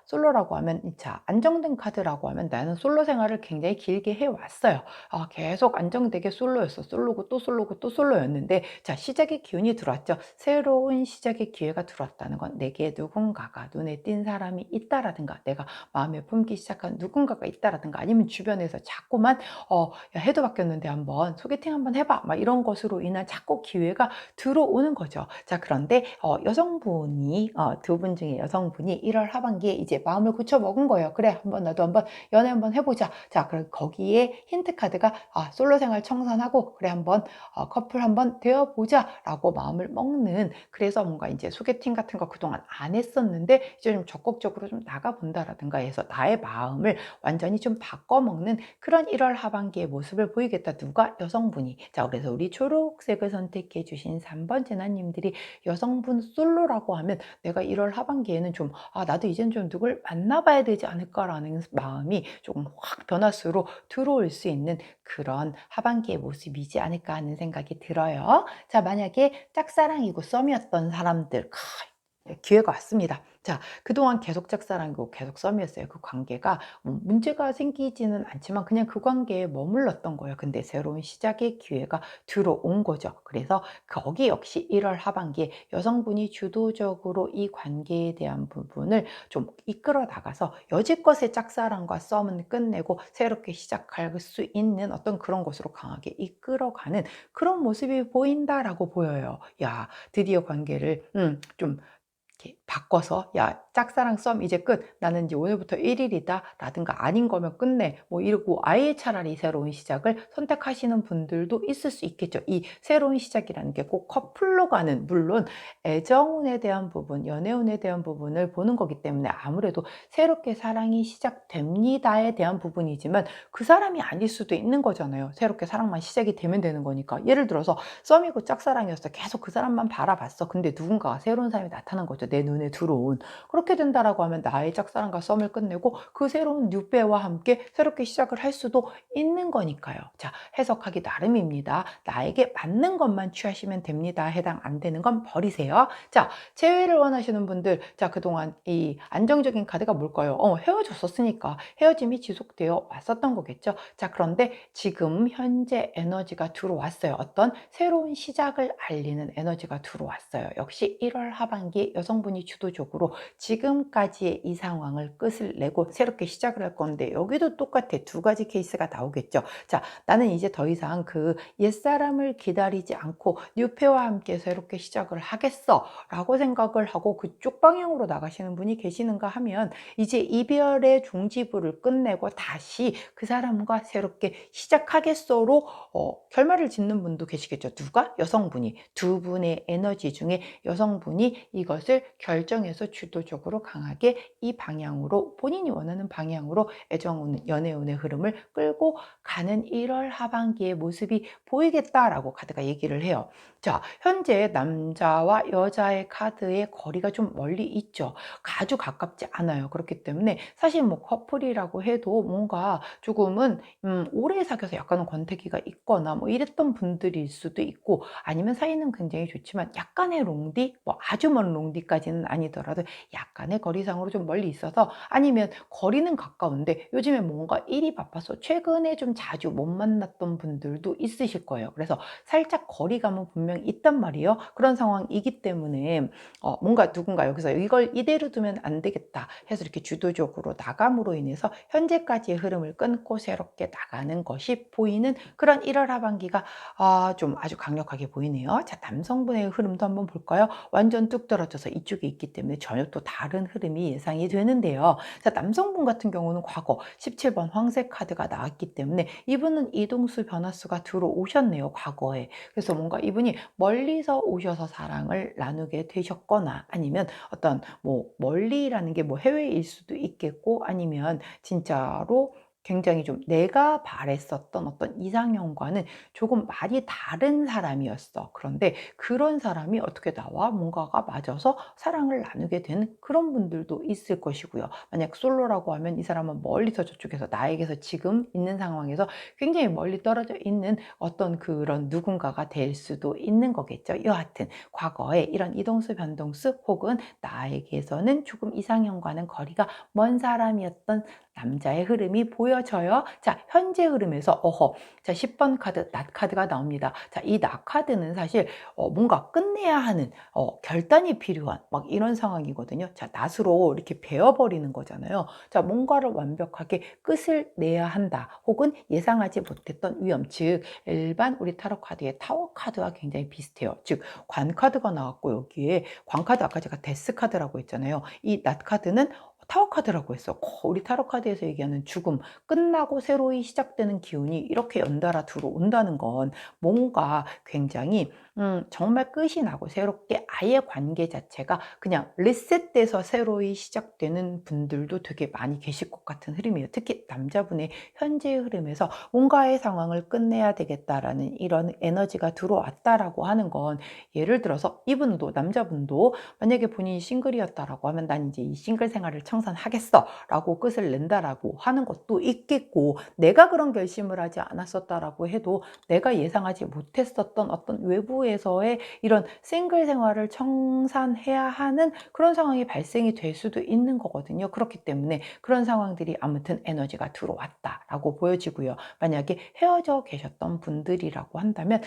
솔로라고 하면, 자, 안정된 카드라고 하면 나는 솔로 생활을 굉장히 길게 해왔어요. 계속 안정되게 솔로였어. 솔로고 또 솔로고 또 솔로였는데, 자, 시작의 기운이 들어왔죠. 새로운 시작의 기회가 들어왔다는 건 내게 누군가가 눈에 띈 사람이 있다라든가, 내가 마음에 품기 시작한 누군가가 있다라든가, 아니면 주변에서 자꾸만 야, 해도 바뀌었는데 한번 소개팅 한번 해봐, 막 이런 것으로 인한 자꾸 기회가 들어오는 거죠. 자, 그런데 여성분이 두 분 중에 여성분이 1월 하반기에 이제 마음을 굳혀 먹은 거예요. 그래, 나도 한번 연애 한번 해보자. 자, 그럼 거기에 힌트 카드가 솔로 생활 청산하고 그래, 한번 커플 한번 되어보자라고 마음을 먹는, 그래서 뭔가 이제 소개팅 같은 거 그동안 안 했었는데 이제 좀 적극적으로 좀 나가본다라든가 해서 나의 마음을 완전히 좀 바꿔먹는 그런 1월 하반기의 모습을 보이겠다. 누가? 여성분이. 자, 그래서 우리 초록색을 선택해 주신 3번 제나님들이 여성분 솔로라고 하면, 내가 1월 하반기에는 좀 나도 이젠 좀 누굴 만나봐야 되지 않을까라는 마음이 조금 확 변화수로 들어올 수 있는 그런 하반기의 모습이지 않을까 하는 생각이 들어요. 자, 만약에 짝사랑이고 썸이었던 사람들, 기회가 왔습니다. 자, 그동안 계속 짝사랑이고 계속 썸이었어요. 그 관계가 문제가 생기지는 않지만 그냥 그 관계에 머물렀던 거예요. 근데 새로운 시작의 기회가 들어온 거죠. 그래서 거기 역시 1월 하반기에 여성분이 주도적으로 이 관계에 대한 부분을 좀 이끌어 나가서 여지껏의 짝사랑과 썸은 끝내고 새롭게 시작할 수 있는 어떤 그런 것으로 강하게 이끌어가는 그런 모습이 보인다라고 보여요. 야, 드디어 관계를 좀 이렇게 바꿔서 "야 짝사랑 썸 이제 끝. 나는 이제 오늘부터 1 일이다." 라든가 "아닌 거면 끝내." 뭐 이러고 아예 차라리 새로운 시작을 선택하시는 분들도 있을 수 있겠죠. 이 새로운 시작이라는 게 꼭 커플로 가는, 물론 애정운에 대한 부분, 연애운에 대한 부분을 보는 거기 때문에 아무래도 새롭게 사랑이 시작됩니다에 대한 부분이지만 그 사람이 아닐 수도 있는 거잖아요. 새롭게 사랑만 시작이 되면 되는 거니까. 예를 들어서 썸이고 짝사랑이었어. 계속 그 사람만 바라봤어. 근데 누군가가 새로운 사람이 나타난 거죠. 내 눈에 들어온. 그렇게 된다라고 하면 나의 짝사랑과 썸을 끝내고 그 새로운 뉴페와 함께 새롭게 시작을 할 수도 있는 거니까요. 자, 해석하기 나름입니다. 나에게 맞는 것만 취하시면 됩니다. 해당 안 되는 건 버리세요. 자, 재회를 원하시는 분들, 자, 그동안 이 안정적인 카드가 뭘까요? 헤어졌었으니까 헤어짐이 지속되어 왔었던 거겠죠. 자, 그런데 지금 현재 에너지가 들어왔어요. 어떤 새로운 시작을 알리는 에너지가 들어왔어요. 역시 1월 하반기에 여성분이 주도적으로 지금까지의 이 상황을 끝을 내고 새롭게 시작을 할 건데 여기도 똑같아. 두 가지 케이스가 나오겠죠. 자, 나는 이제 더 이상 그 옛사람을 기다리지 않고 뉴페와 함께 새롭게 시작을 하겠어 라고 생각을 하고 그쪽 방향으로 나가시는 분이 계시는가 하면 이제 이별의 종지부를 끝내고 다시 그 사람과 새롭게 시작하겠어로 결말을 짓는 분도 계시겠죠. 누가? 여성분이. 두 분의 에너지 중에 여성분이 이것을 결정해서 주도적으로 강하게 이 방향으로, 본인이 원하는 방향으로 애정운, 연애운의 흐름을 끌고 가는 1월 하반기의 모습이 보이겠다라고 카드가 얘기를 해요. 자, 현재 남자와 여자의 카드의 거리가 좀 멀리 있죠. 아주 가깝지 않아요. 그렇기 때문에 사실 뭐 커플이라고 해도 뭔가 조금은 오래 사귀어서 약간은 권태기가 있거나 뭐 이랬던 분들일 수도 있고, 아니면 사이는 굉장히 좋지만 약간의 롱디, 뭐 아주 먼 롱디까지는 아니더라도 약간의 거리상으로 좀 멀리 있어서, 아니면 거리는 가까운데 요즘에 뭔가 일이 바빠서 최근에 좀 자주 못 만났던 분들도 있으실 거예요. 그래서 살짝 거리감은 분명히 있단 말이에요. 그런 상황이기 때문에 뭔가 누군가 여기서 이걸 이대로 두면 안 되겠다 해서 이렇게 주도적으로 나감으로 인해서 현재까지의 흐름을 끊고 새롭게 나가는 것이 보이는 그런 1월 하반기가 좀 아주 강력하게 보이네요. 자, 남성분의 흐름도 한번 볼까요? 완전 뚝 떨어져서 이쪽에 있기 때문에 전혀 또 다른 흐름이 예상이 되는데요. 자, 남성분 같은 경우는 과거 17번 황새 카드가 나왔기 때문에 이분은 이동수 변화수가 들어오셨네요. 과거에. 그래서 뭔가 이분이 멀리서 오셔서 사랑을 나누게 되셨거나, 아니면 어떤 뭐 멀리라는 게 뭐 해외일 수도 있겠고, 아니면 진짜로 굉장히 좀 내가 바랬었던 어떤 이상형과는 조금 많이 다른 사람이었어. 그런데 그런 사람이 어떻게 나와 뭔가가 맞아서 사랑을 나누게 되는 그런 분들도 있을 것이고요. 만약 솔로라고 하면 이 사람은 멀리서 저쪽에서 나에게서 지금 있는 상황에서 굉장히 멀리 떨어져 있는 어떤 그런 누군가가 될 수도 있는 거겠죠. 여하튼 과거에 이런 이동수 변동수 혹은 나에게서는 조금 이상형과는 거리가 먼 사람이었던 남자의 흐름이 보여져요. 자, 현재 흐름에서 자, 10번 카드 낫 카드가 나옵니다. 자, 이 낫 카드는 사실 뭔가 끝내야 하는 결단이 필요한 막 이런 상황이거든요. 자, 낫으로 이렇게 베어버리는 거잖아요. 자, 뭔가를 완벽하게 끝을 내야 한다. 혹은 예상하지 못했던 위험, 즉 일반 우리 타로 카드의 타워 카드와 굉장히 비슷해요. 즉 관 카드가 나왔고 여기에 관 카드, 아까 제가 데스 카드라고 했잖아요. 이 낫 카드는 타워 카드라고 했어. 우리 타로 카드에서 얘기하는 죽음, 끝나고 새로이 시작되는 기운이 이렇게 연달아 들어온다는 건 뭔가 굉장히 정말 끝이 나고 새롭게 아예 관계 자체가 그냥 리셋돼서 새로이 시작되는 분들도 되게 많이 계실 것 같은 흐름이에요. 특히 남자분의 현재의 흐름에서 뭔가의 상황을 끝내야 되겠다라는 이런 에너지가 들어왔다라고 하는 건, 예를 들어서 이분도, 남자분도 만약에 본인이 싱글이었다라고 하면 난 이제 이 싱글 생활을 청산하겠어라고 끝을 낸다라고 하는 것도 있겠고, 내가 그런 결심을 하지 않았었다라고 해도 내가 예상하지 못했었던 어떤 외부에서의 이런 싱글 생활을 청산해야 하는 그런 상황이 발생이 될 수도 있는 거거든요. 그렇기 때문에 그런 상황들이 아무튼 에너지가 들어왔다라고 보여지고요. 만약에 헤어져 계셨던 분들이라고 한다면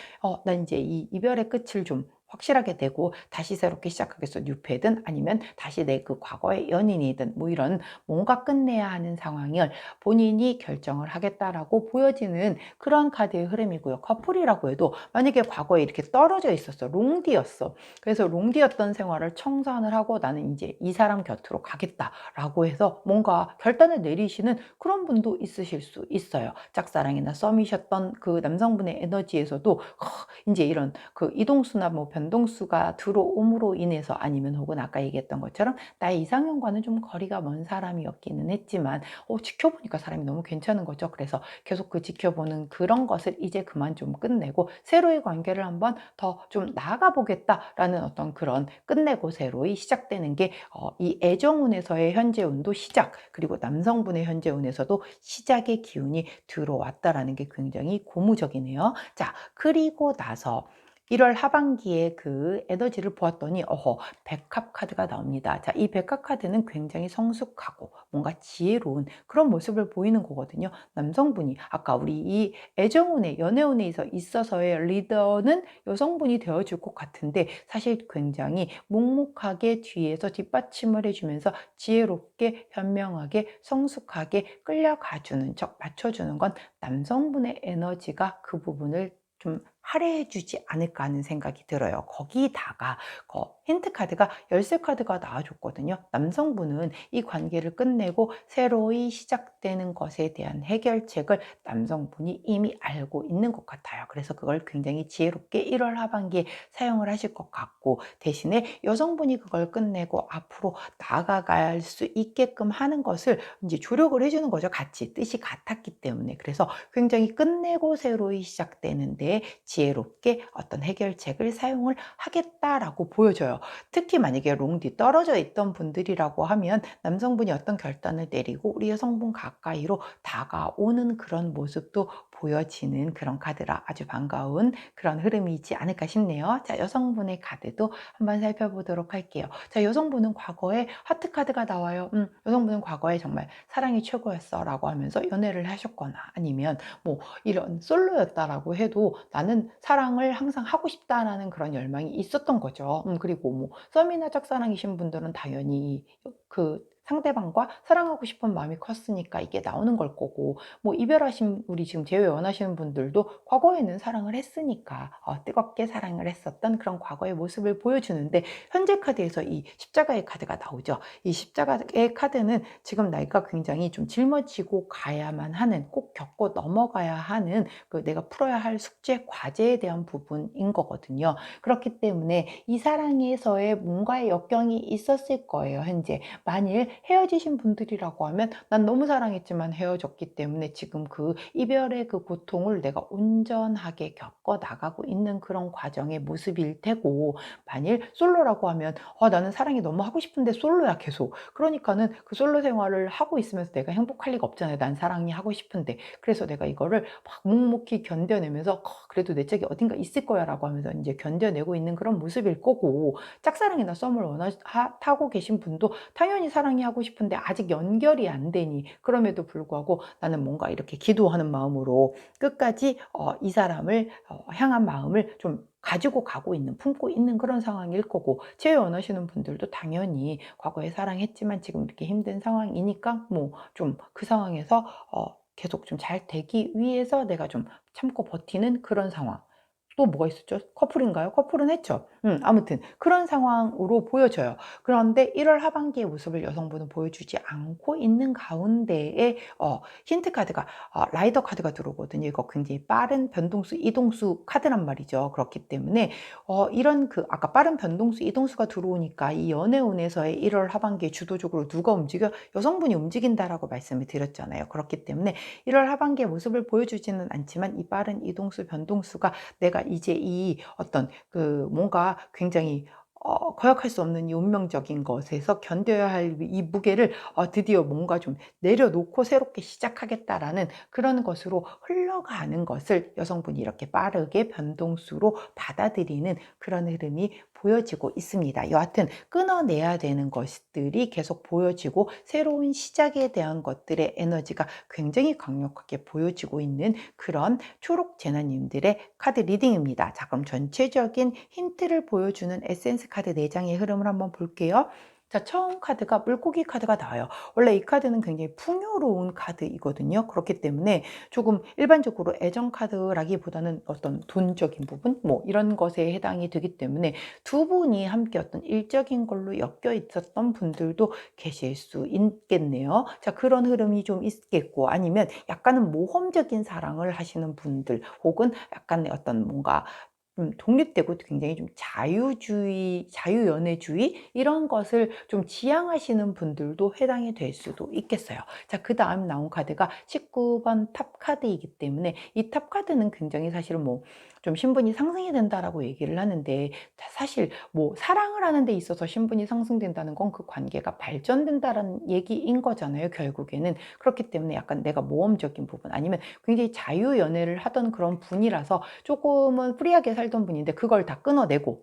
난 이제 이 이별의 끝을 좀 확실하게 내고 다시 새롭게 시작하겠어. 뉴페든 아니면 다시 내 그 과거의 연인이든 뭐 이런 뭔가 끝내야 하는 상황을 본인이 결정을 하겠다라고 보여지는 그런 카드의 흐름이고요. 커플이라고 해도 만약에 과거에 이렇게 떨어져 있었어. 롱디였어. 그래서 롱디였던 생활을 청산을 하고 나는 이제 이 사람 곁으로 가겠다라고 해서 뭔가 결단을 내리시는 그런 분도 있으실 수 있어요. 짝사랑이나 썸이셨던 그 남성분의 에너지에서도 이제 이런 그 이동수나 뭐 변동수가 들어옴으로 인해서, 아니면 혹은 아까 얘기했던 것처럼 나의 이상형과는 좀 거리가 먼 사람이었기는 했지만 지켜보니까 사람이 너무 괜찮은 거죠. 그래서 계속 그 지켜보는 그런 것을 이제 그만 좀 끝내고 새로의 관계를 한번 더 좀 나아가 보겠다라는 어떤 그런 끝내고 새로이 시작되는 게 이 애정운에서의 현재운도 시작, 그리고 남성분의 현재운에서도 시작의 기운이 들어왔다라는 게 굉장히 고무적이네요. 자, 그리고 나서 1월 하반기에 그 에너지를 보았더니 백합 카드가 나옵니다. 자, 이 백합 카드는 굉장히 성숙하고 뭔가 지혜로운 그런 모습을 보이는 거거든요. 남성분이 아까 우리 이 애정운에 연애운에 있어서의 리더는 여성분이 되어줄 것 같은데, 사실 굉장히 묵묵하게 뒤에서 뒷받침을 해주면서 지혜롭게 현명하게 성숙하게 끌려가주는 척 맞춰주는 건 남성분의 에너지가 그 부분을 좀 할애해 주지 않을까 하는 생각이 들어요. 거기다가 힌트 카드가 열쇠 카드가 나와줬거든요. 남성분은 이 관계를 끝내고 새로이 시작되는 것에 대한 해결책을 남성분이 이미 알고 있는 것 같아요. 그래서 그걸 굉장히 지혜롭게 1월 하반기에 사용을 하실 것 같고, 대신에 여성분이 그걸 끝내고 앞으로 나아갈 수 있게끔 하는 것을 이제 조력을 해주는 거죠. 같이 뜻이 같았기 때문에. 그래서 굉장히 끝내고 새로이 시작되는데 지혜롭게 어떤 해결책을 사용을 하겠다라고 보여져요. 특히 만약에 롱디 떨어져 있던 분들이라고 하면 남성분이 어떤 결단을 내리고 우리 여성분 가까이로 다가오는 그런 모습도 보여지는 그런 카드라 아주 반가운 그런 흐름이지 않을까 싶네요. 자, 여성분의 카드도 한번 살펴보도록 할게요. 자, 여성분은 과거에 하트 카드가 나와요. 여성분은 과거에 정말 사랑이 최고였어 라고 하면서 연애를 하셨거나, 아니면 뭐 이런 솔로였다라고 해도 나는 사랑을 항상 하고 싶다라는 그런 열망이 있었던 거죠. 그리고 뭐 썸이나 짝사랑이신 분들은 당연히 그 상대방과 사랑하고 싶은 마음이 컸으니까 이게 나오는 걸 거고, 뭐 이별하신 우리 지금 재회 원하시는 분들도 과거에는 사랑을 했으니까 뜨겁게 사랑을 했었던 그런 과거의 모습을 보여주는데, 현재 카드에서 이 십자가의 카드가 나오죠. 이 십자가의 카드는 지금 나이가 굉장히 좀 짊어지고 가야만 하는, 꼭 겪고 넘어가야 하는 그 내가 풀어야 할 숙제 과제에 대한 부분인 거거든요. 그렇기 때문에 이 사랑에서의 뭔가의 역경이 있었을 거예요. 현재 만일 헤어지신 분들이라고 하면 난 너무 사랑했지만 헤어졌기 때문에 지금 그 이별의 그 고통을 내가 온전하게 겪어 나가고 있는 그런 과정의 모습일 테고, 만일 솔로라고 하면 나는 사랑이 너무 하고 싶은데 솔로야 계속. 그러니까는 그 솔로 생활을 하고 있으면서 내가 행복할 리가 없잖아요. 난 사랑이 하고 싶은데. 그래서 내가 이거를 막 묵묵히 견뎌내면서 그래도 내 짝이 어딘가 있을 거야 라고 하면서 이제 견뎌내고 있는 그런 모습일 거고, 짝사랑이나 썸을 타고 계신 분도 당연히 사랑이 하고 싶은데 아직 연결이 안 되니, 그럼에도 불구하고 나는 뭔가 이렇게 기도하는 마음으로 끝까지 이 사람을 향한 마음을 좀 가지고 가고 있는, 품고 있는 그런 상황일 거고, 재회 원하시는 분들도 당연히 과거에 사랑했지만 지금 이렇게 힘든 상황이니까 뭐 좀 그 상황에서 계속 좀 잘 되기 위해서 내가 좀 참고 버티는 그런 상황. 또 뭐가 있었죠? 커플인가요? 커플은 했죠. 아무튼 그런 상황으로 보여져요. 그런데 1월 하반기의 모습을 여성분은 보여주지 않고 있는 가운데에 힌트 카드가 라이더 카드가 들어오거든요. 이거 굉장히 빠른 변동수, 이동수 카드란 말이죠. 그렇기 때문에 이런 그 아까 빠른 변동수, 이동수가 들어오니까 이 연애운에서의 1월 하반기에 주도적으로 누가 움직여? 여성분이 움직인다라고 말씀을 드렸잖아요. 그렇기 때문에 1월 하반기의 모습을 보여주지는 않지만 이 빠른 이동수, 변동수가 내가 이제 이 어떤 그 뭔가 굉장히 거역할 수 없는 이 운명적인 것에서 견뎌야 할 이 무게를 드디어 뭔가 좀 내려놓고 새롭게 시작하겠다라는 그런 것으로 흘러가는 것을 여성분이 이렇게 빠르게 변동수로 받아들이는 그런 흐름이 보여지고 있습니다. 여하튼 끊어내야 되는 것들이 계속 보여지고 새로운 시작에 대한 것들의 에너지가 굉장히 강력하게 보여지고 있는 그런 초록 제나님들의 카드 리딩입니다. 자, 그럼 전체적인 힌트를 보여주는 에센스 카드 4장의 흐름을 한번 볼게요. 자, 처음 카드가 물고기 카드가 나와요. 원래 이 카드는 굉장히 풍요로운 카드이거든요. 그렇기 때문에 조금 일반적으로 애정 카드라기보다는 어떤 돈적인 부분 뭐 이런 것에 해당이 되기 때문에 두 분이 함께 어떤 일적인 걸로 엮여 있었던 분들도 계실 수 있겠네요. 자, 그런 흐름이 좀 있겠고, 아니면 약간은 모험적인 사랑을 하시는 분들, 혹은 약간의 어떤 뭔가 독립되고 굉장히 좀 자유주의, 자유연애주의 이런 것을 좀 지향하시는 분들도 해당이 될 수도 있겠어요. 자, 그 다음 나온 카드가 19번 탑 카드이기 때문에 이 탑 카드는 굉장히 사실은 뭐 좀 신분이 상승이 된다라고 얘기를 하는데, 사실 뭐 사랑을 하는 데 있어서 신분이 상승된다는 건 그 관계가 발전된다라는 얘기인 거잖아요, 결국에는. 그렇기 때문에 약간 내가 모험적인 부분, 아니면 굉장히 자유연애를 하던 그런 분이라서 조금은 프리하게 살던 분인데 그걸 다 끊어내고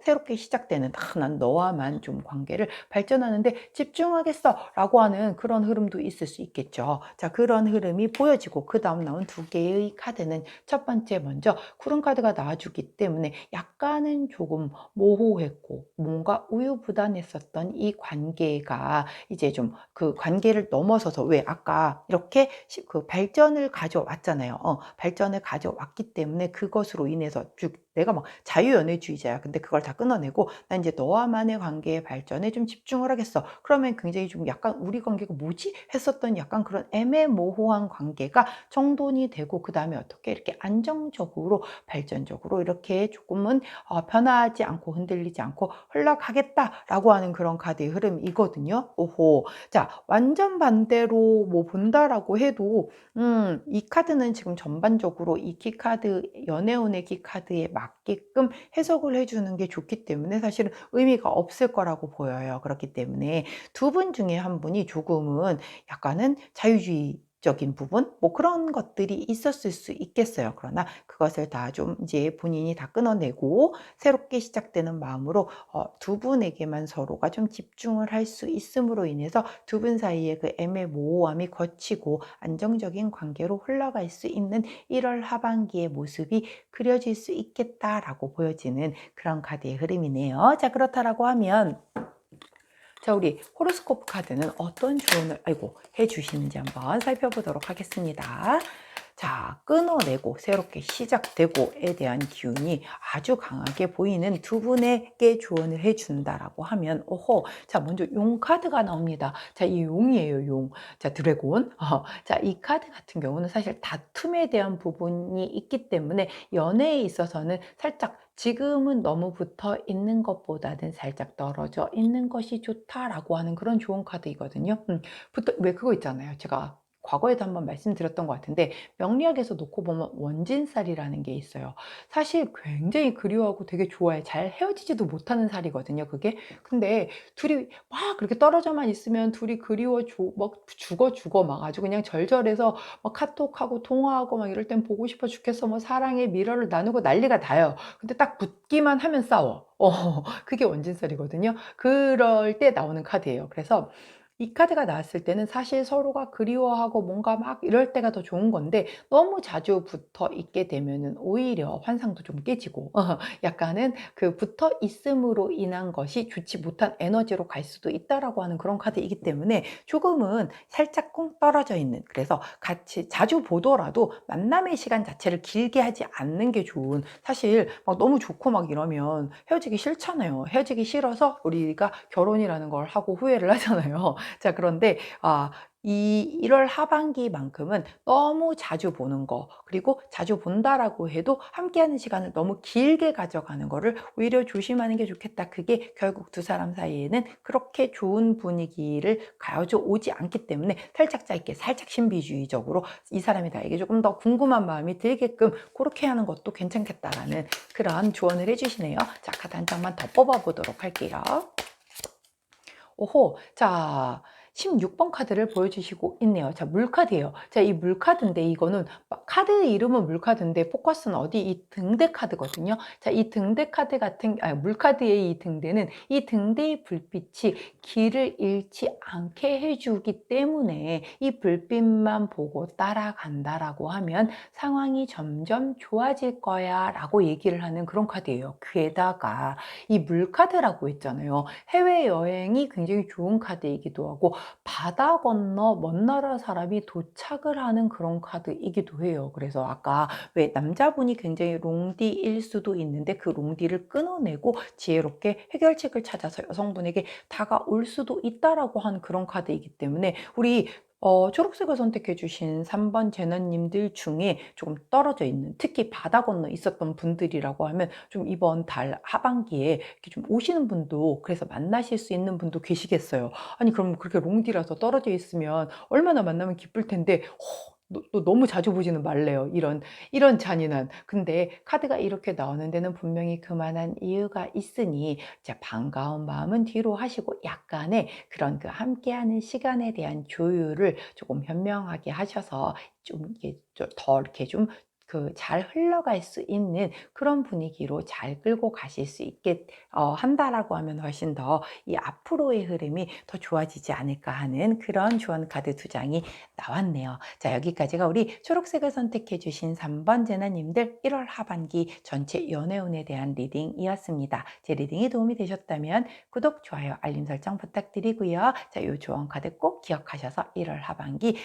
새롭게 시작되는, 난 너와만 좀 관계를 발전하는데 집중하겠어 라고 하는 그런 흐름도 있을 수 있겠죠. 자, 그런 흐름이 보여지고, 그 다음 나온 두 개의 카드는 첫 번째 먼저 구름 카드가 나와주기 때문에 약간은 조금 모호했고 뭔가 우유부단했었던 이 관계가 이제 좀 그 관계를 넘어서서, 왜 아까 이렇게 그 발전을 가져왔잖아요. 발전을 가져왔기 때문에 그것으로 인해서 내가 막 자유연애주의자야. 근데 그걸 다 끊어내고 난 이제 너와만의 관계의 발전에 좀 집중을 하겠어. 그러면 굉장히 좀 약간 우리 관계가 뭐지? 했었던 약간 그런 애매모호한 관계가 정돈이 되고, 그 다음에 어떻게 이렇게 안정적으로 발전적으로 이렇게 조금은 변하지 않고 흔들리지 않고 흘러가겠다라고 하는 그런 카드의 흐름이거든요. 오호. 자, 완전 반대로 뭐 본다라고 해도 이 카드는 지금 전반적으로 이 키카드, 연애운의 키카드에 맞게끔 해석을 해주는 게 좋기 때문에 사실은 의미가 없을 거라고 보여요. 그렇기 때문에 두 분 중에 한 분이 조금은 약간은 자유주의적인 부분 뭐 그런 것들이 있었을 수 있겠어요. 그러나 그것을 다 좀 이제 본인이 다 끊어내고 새롭게 시작되는 마음으로 두 분에게만 서로가 좀 집중을 할 수 있음으로 인해서 두 분 사이의 그 애매모호함이 거치고 안정적인 관계로 흘러갈 수 있는 1월 하반기의 모습이 그려질 수 있겠다라고 보여지는 그런 카드의 흐름이네요. 자, 그렇다라고 하면, 자, 우리 호로스코프 카드는 어떤 조언을 해주시는지 한번 살펴보도록 하겠습니다. 자, 끊어내고 새롭게 시작되고에 대한 기운이 아주 강하게 보이는 두 분에게 조언을 해준다라고 하면, 자, 먼저 용 카드가 나옵니다. 자, 이 용이에요, 용. 자, 드래곤. 자, 이 카드 같은 경우는 사실 다툼에 대한 부분이 있기 때문에 연애에 있어서는 살짝 지금은 너무 붙어 있는 것보다는 살짝 떨어져 있는 것이 좋다라고 하는 그런 좋은 카드이거든요. 왜 그거 있잖아요. 제가 과거에도 한번 말씀드렸던 것 같은데, 명리학에서 놓고 보면 원진살이라는 게 있어요. 사실 굉장히 그리워하고 되게 좋아해. 잘 헤어지지도 못하는 살이거든요, 그게. 근데 둘이 막 그렇게 떨어져만 있으면 둘이 막 죽어 막 아주 그냥 절절해서 막 카톡하고 통화하고 막 이럴 땐 보고 싶어 죽겠어. 뭐 사랑의 미러를 나누고 난리가 나요. 근데 딱 붙기만 하면 싸워. 그게 원진살이거든요. 그럴 때 나오는 카드예요. 그래서 이 카드가 나왔을 때는 사실 서로가 그리워하고 뭔가 막 이럴 때가 더 좋은 건데, 너무 자주 붙어 있게 되면은 오히려 환상도 좀 깨지고 약간은 그 붙어 있음으로 인한 것이 좋지 못한 에너지로 갈 수도 있다라고 하는 그런 카드이기 때문에 조금은 살짝 쿵 떨어져 있는, 그래서 같이 자주 보더라도 만남의 시간 자체를 길게 하지 않는 게 좋은, 사실 막 너무 좋고 막 이러면 헤어지기 싫잖아요. 헤어지기 싫어서 우리가 결혼이라는 걸 하고 후회를 하잖아요. 자, 그런데 이 1월 하반기만큼은 너무 자주 보는 거, 그리고 자주 본다라고 해도 함께하는 시간을 너무 길게 가져가는 거를 오히려 조심하는 게 좋겠다. 그게 결국 두 사람 사이에는 그렇게 좋은 분위기를 가져오지 않기 때문에 살짝 짧게, 살짝 신비주의적으로 이 사람이 나에게 조금 더 궁금한 마음이 들게끔 그렇게 하는 것도 괜찮겠다라는 그런 조언을 해주시네요. 자, 카드 한 장만 더 뽑아보도록 할게요. 오호, 자, 16번 카드를 보여주시고 있네요. 자, 물카드예요. 자, 이 물카드인데 이거는 카드 이름은 물카드인데 포커스는 어디? 이 등대 카드거든요. 자, 이 등대 카드 같은 물카드의 이 등대는 이 등대의 불빛이 길을 잃지 않게 해주기 때문에 이 불빛만 보고 따라간다라고 하면 상황이 점점 좋아질 거야 라고 얘기를 하는 그런 카드예요. 게다가 이 물카드라고 했잖아요. 해외여행이 굉장히 좋은 카드이기도 하고 바다 건너 먼 나라 사람이 도착을 하는 그런 카드이기도 해요. 그래서 아까 왜 남자분이 굉장히 롱디일 수도 있는데 그 롱디를 끊어내고 지혜롭게 해결책을 찾아서 여성분에게 다가올 수도 있다라고 하는 그런 카드이기 때문에 우리 초록색을 선택해 주신 3번 제너님들 중에 조금 떨어져 있는, 특히 바다 건너 있었던 분들이라고 하면 좀 이번 달 하반기에 이렇게 좀 오시는 분도, 그래서 만나실 수 있는 분도 계시겠어요. 아니 그럼 그렇게 롱디라서 떨어져 있으면 얼마나 만나면 기쁠 텐데 또 너무 자주 보지는 말래요. 이런 잔인한. 근데 카드가 이렇게 나오는 데는 분명히 그만한 이유가 있으니 자, 반가운 마음은 뒤로 하시고 약간의 그런 그 함께하는 시간에 대한 조율을 조금 현명하게 하셔서 좀 이게 더 이렇게 좀 그 잘 흘러갈 수 있는 그런 분위기로 잘 끌고 가실 수 있게 한다라고 하면 훨씬 더 이 앞으로의 흐름이 더 좋아지지 않을까 하는 그런 조언 카드 두 장이 나왔네요. 자, 여기까지가 우리 초록색을 선택해 주신 3번 제나님들 1월 하반기 전체 연애운에 대한 리딩이었습니다. 제 리딩이 도움이 되셨다면 구독, 좋아요, 알림 설정 부탁드리고요. 자, 이 조언 카드 꼭 기억하셔서 1월 하반기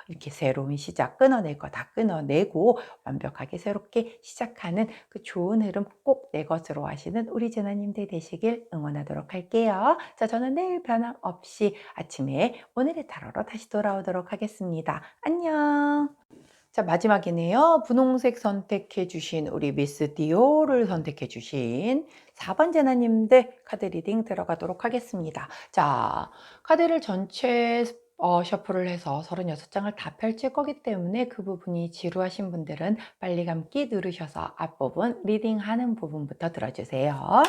이렇게 새로운 시작, 끊어낼 거 다 끊어내고 완벽하게 새롭게 시작하는 그 좋은 흐름 꼭 내 것으로 하시는 우리 제나님들 되시길 응원하도록 할게요. 자, 저는 내일 변함없이 아침에 오늘의 타로로 다시 돌아오도록 하겠습니다. 안녕. 자, 마지막이네요. 분홍색 선택해 주신 우리 미스 디오를 선택해 주신 4번 제나님들 카드 리딩 들어가도록 하겠습니다. 자, 카드를 전체 셔플을 해서 36장을 다 펼칠 거기 때문에 그 부분이 지루하신 분들은 빨리 감기 누르셔서 앞부분 리딩하는 부분부터 들어주세요.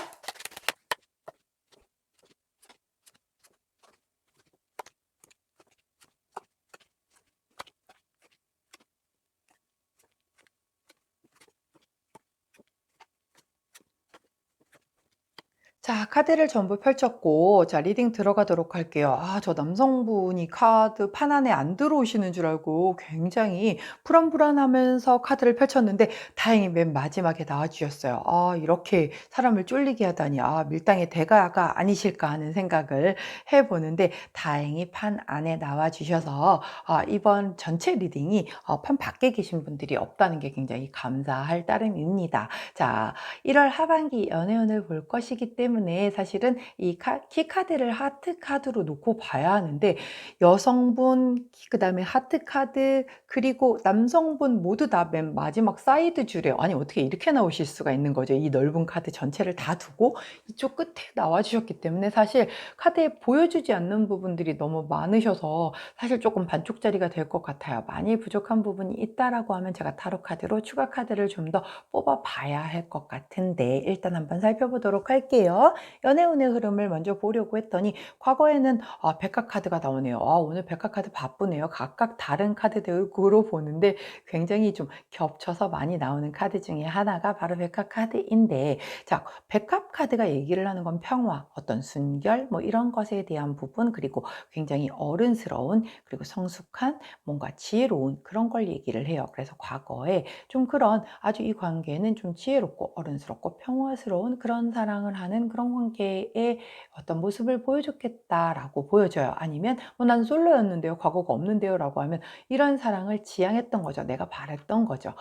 자, 카드를 전부 펼쳤고 자, 리딩 들어가도록 할게요. 저 남성분이 카드 판 안에 안 들어오시는 줄 알고 굉장히 불안불안하면서 카드를 펼쳤는데 다행히 맨 마지막에 나와 주셨어요. 이렇게 사람을 쫄리게 하다니 밀당의 대가가 아니실까 하는 생각을 해 보는데 다행히 판 안에 나와 주셔서 이번 전체 리딩이 판 밖에 계신 분들이 없다는 게 굉장히 감사할 따름입니다. 자, 1월 하반기 연애운을 볼 것이기 때문에 사실은 이 키카드를 하트 카드로 놓고 봐야 하는데 여성분, 그다음에 하트 카드, 그리고 남성분 모두 다 맨 마지막 사이드 줄에 아니 어떻게 이렇게 나오실 수가 있는 거죠. 이 넓은 카드 전체를 다 두고 이쪽 끝에 나와 주셨기 때문에 사실 카드에 보여주지 않는 부분들이 너무 많으셔서 사실 조금 반쪽짜리가 될 것 같아요. 많이 부족한 부분이 있다라고 하면 제가 타로 카드로 추가 카드를 좀 더 뽑아 봐야 할 것 같은데 일단 한번 살펴보도록 할게요. 연애운의 흐름을 먼저 보려고 했더니 과거에는 백화 카드가 나오네요. 오늘 백화 카드 바쁘네요. 각각 다른 카드들로 보는데 굉장히 좀 겹쳐서 많이 나오는 카드 중에 하나가 바로 백화 카드인데 자, 백합 카드가 얘기를 하는 건 평화, 어떤 순결 뭐 이런 것에 대한 부분, 그리고 굉장히 어른스러운, 그리고 성숙한, 뭔가 지혜로운 그런 걸 얘기를 해요. 그래서 과거에 좀 그런 아주 이 관계는 좀 지혜롭고 어른스럽고 평화스러운 그런 사랑을 하는 그런 관계의 어떤 모습을 보여줬겠다라고 보여져요. 아니면 난 솔로였는데요. 과거가 없는데요. 라고 하면 이런 사랑을 지향했던 거죠. 내가 바랬던 거죠.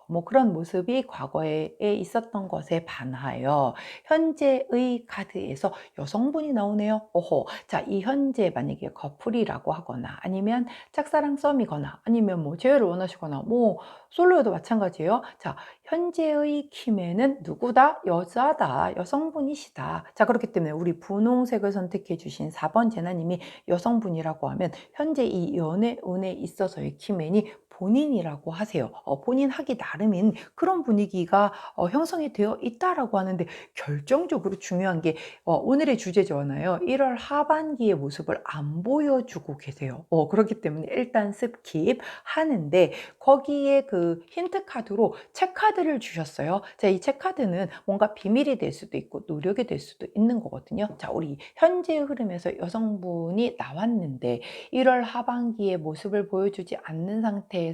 뭐 그런 모습이 과거에 있었던 것에 반하여 현재의 카드에서 여성분이 나오네요. 오호. 자, 이 현재 만약에 커플이라고 하거나 아니면 짝사랑 썸이거나 아니면 뭐 재회를 원하시거나 뭐 솔로여도 마찬가지예요. 자, 현재의 키맨은 누구다? 여자다. 여성분이시다. 자, 그렇기 때문에 우리 분홍색을 선택해 주신 4번 제나님이 여성분이라고 하면 현재 이 연애운에 있어서의 키맨이 본인이라고 하세요. 본인 하기 나름인 그런 분위기가 형성이 되어 있다라고 하는데 결정적으로 중요한 게 오늘의 주제잖아요. 1월 하반기의 모습을 안 보여주고 계세요. 그렇기 때문에 일단 스킵 하는데 거기에 그 힌트 카드로 체크카드를 주셨어요. 자, 이 체크카드는 뭔가 비밀이 될 수도 있고 노력이 될 수도 있는 거거든요. 자, 우리 현재의 흐름에서 여성분이 나왔는데 1월 하반기의 모습을 보여주지 않는 상태에서의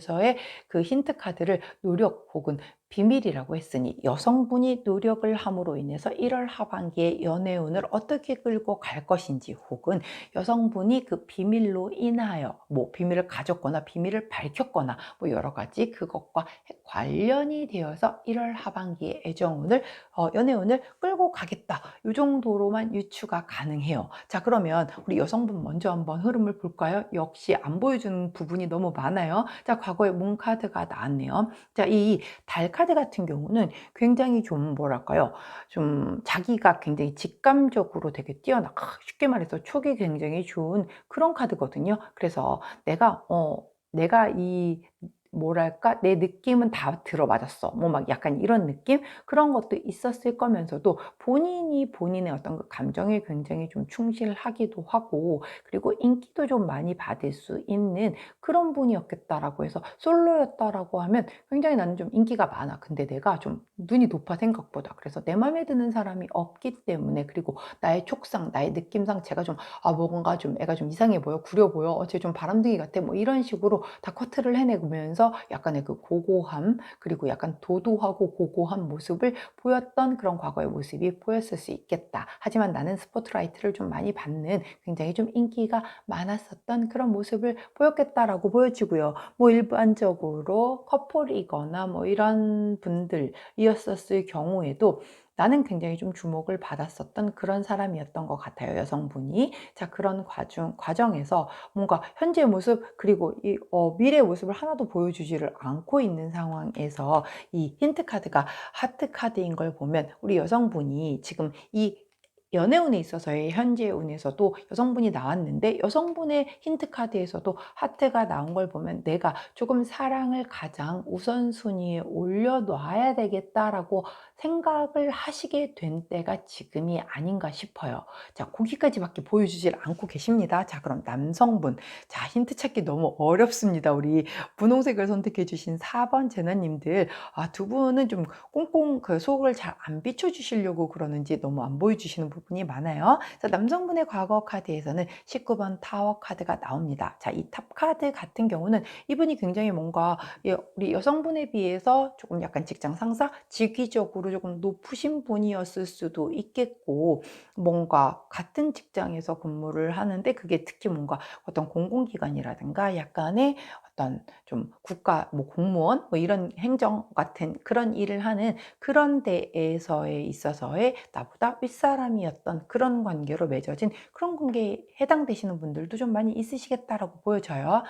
그 힌트 카드를 노력 혹은 비밀이라고 했으니 여성분이 노력을 함으로 인해서 1월 하반기에 연애운을 어떻게 끌고 갈 것인지 혹은 여성분이 그 비밀로 인하여 뭐 비밀을 가졌거나 비밀을 밝혔거나 뭐 여러 가지 그것과 관련이 되어서 1월 하반기에 애정운을 연애운을 끌고 가겠다. 이 정도로만 유추가 가능해요. 자, 그러면 우리 여성분 먼저 한번 흐름을 볼까요? 역시 안 보여주는 부분이 너무 많아요. 자, 과거에 문 카드가 나왔네요. 자, 이 달 카드 같은 경우는 굉장히 좀 뭐랄까요? 좀 자기가 굉장히 직감적으로 되게 뛰어나 쉽게 말해서 촉이 굉장히 좋은 그런 카드거든요. 그래서 내가 이 뭐랄까 내 느낌은 다 들어맞았어. 뭐 막 약간 이런 느낌? 그런 것도 있었을 거면서도 본인이 본인의 어떤 그 감정에 굉장히 좀 충실하기도 하고 그리고 인기도 좀 많이 받을 수 있는 그런 분이었겠다라고 해서 솔로였다라고 하면 굉장히 나는 좀 인기가 많아. 근데 내가 좀 눈이 높아 생각보다. 그래서 내 맘에 드는 사람이 없기 때문에 그리고 나의 촉상, 나의 느낌상 제가 좀 뭔가 좀 애가 좀 이상해 보여, 구려 보여, 쟤 좀 바람둥이 같아 뭐 이런 식으로 다 커트를 해내면서 약간의 그 고고함 그리고 약간 도도하고 고고한 모습을 보였던 그런 과거의 모습이 보였을 수 있겠다. 하지만 나는 스포트라이트를 좀 많이 받는 굉장히 좀 인기가 많았었던 그런 모습을 보였겠다라고 보여지고요. 뭐 일반적으로 커플이거나 뭐 이런 분들이었었을 경우에도 나는 굉장히 좀 주목을 받았었던 그런 사람이었던 것 같아요. 여성분이. 자, 그런 과정에서 뭔가 현재의 모습 그리고 이 미래의 모습을 하나도 보여주지를 않고 있는 상황에서 이 힌트 카드가 하트 카드인 걸 보면 우리 여성분이 지금 이 연애운에 있어서의 현재의 운에서도 여성분이 나왔는데 여성분의 힌트 카드에서도 하트가 나온 걸 보면 내가 조금 사랑을 가장 우선순위에 올려놔야 되겠다라고 생각을 하시게 된 때가 지금이 아닌가 싶어요. 자, 거기까지밖에 보여주질 않고 계십니다. 자, 그럼 남성분. 자, 힌트 찾기 너무 어렵습니다. 우리 분홍색을 선택해 주신 4번 제나님들. 두 분은 좀 꽁꽁 그 속을 잘 안 비춰주시려고 그러는지 너무 안 보여주시는 부분이 많아요. 자, 남성분의 과거 카드에서는 19번 타워 카드가 나옵니다. 자, 이 탑 카드 같은 경우는 이분이 굉장히 뭔가 우리 여성분에 비해서 조금 약간 직장 상사, 직위적으로 조금 높으신 분이었을 수도 있겠고 뭔가 같은 직장에서 근무를 하는데 그게 특히 뭔가 어떤 공공기관이라든가 약간의 어떤 좀 국가 뭐 공무원 뭐 이런 행정 같은 그런 일을 하는 그런 데에서에 있어서의 나보다 윗사람이었던 그런 관계로 맺어진 그런 관계에 해당되시는 분들도 좀 많이 있으시겠다라고 보여져요.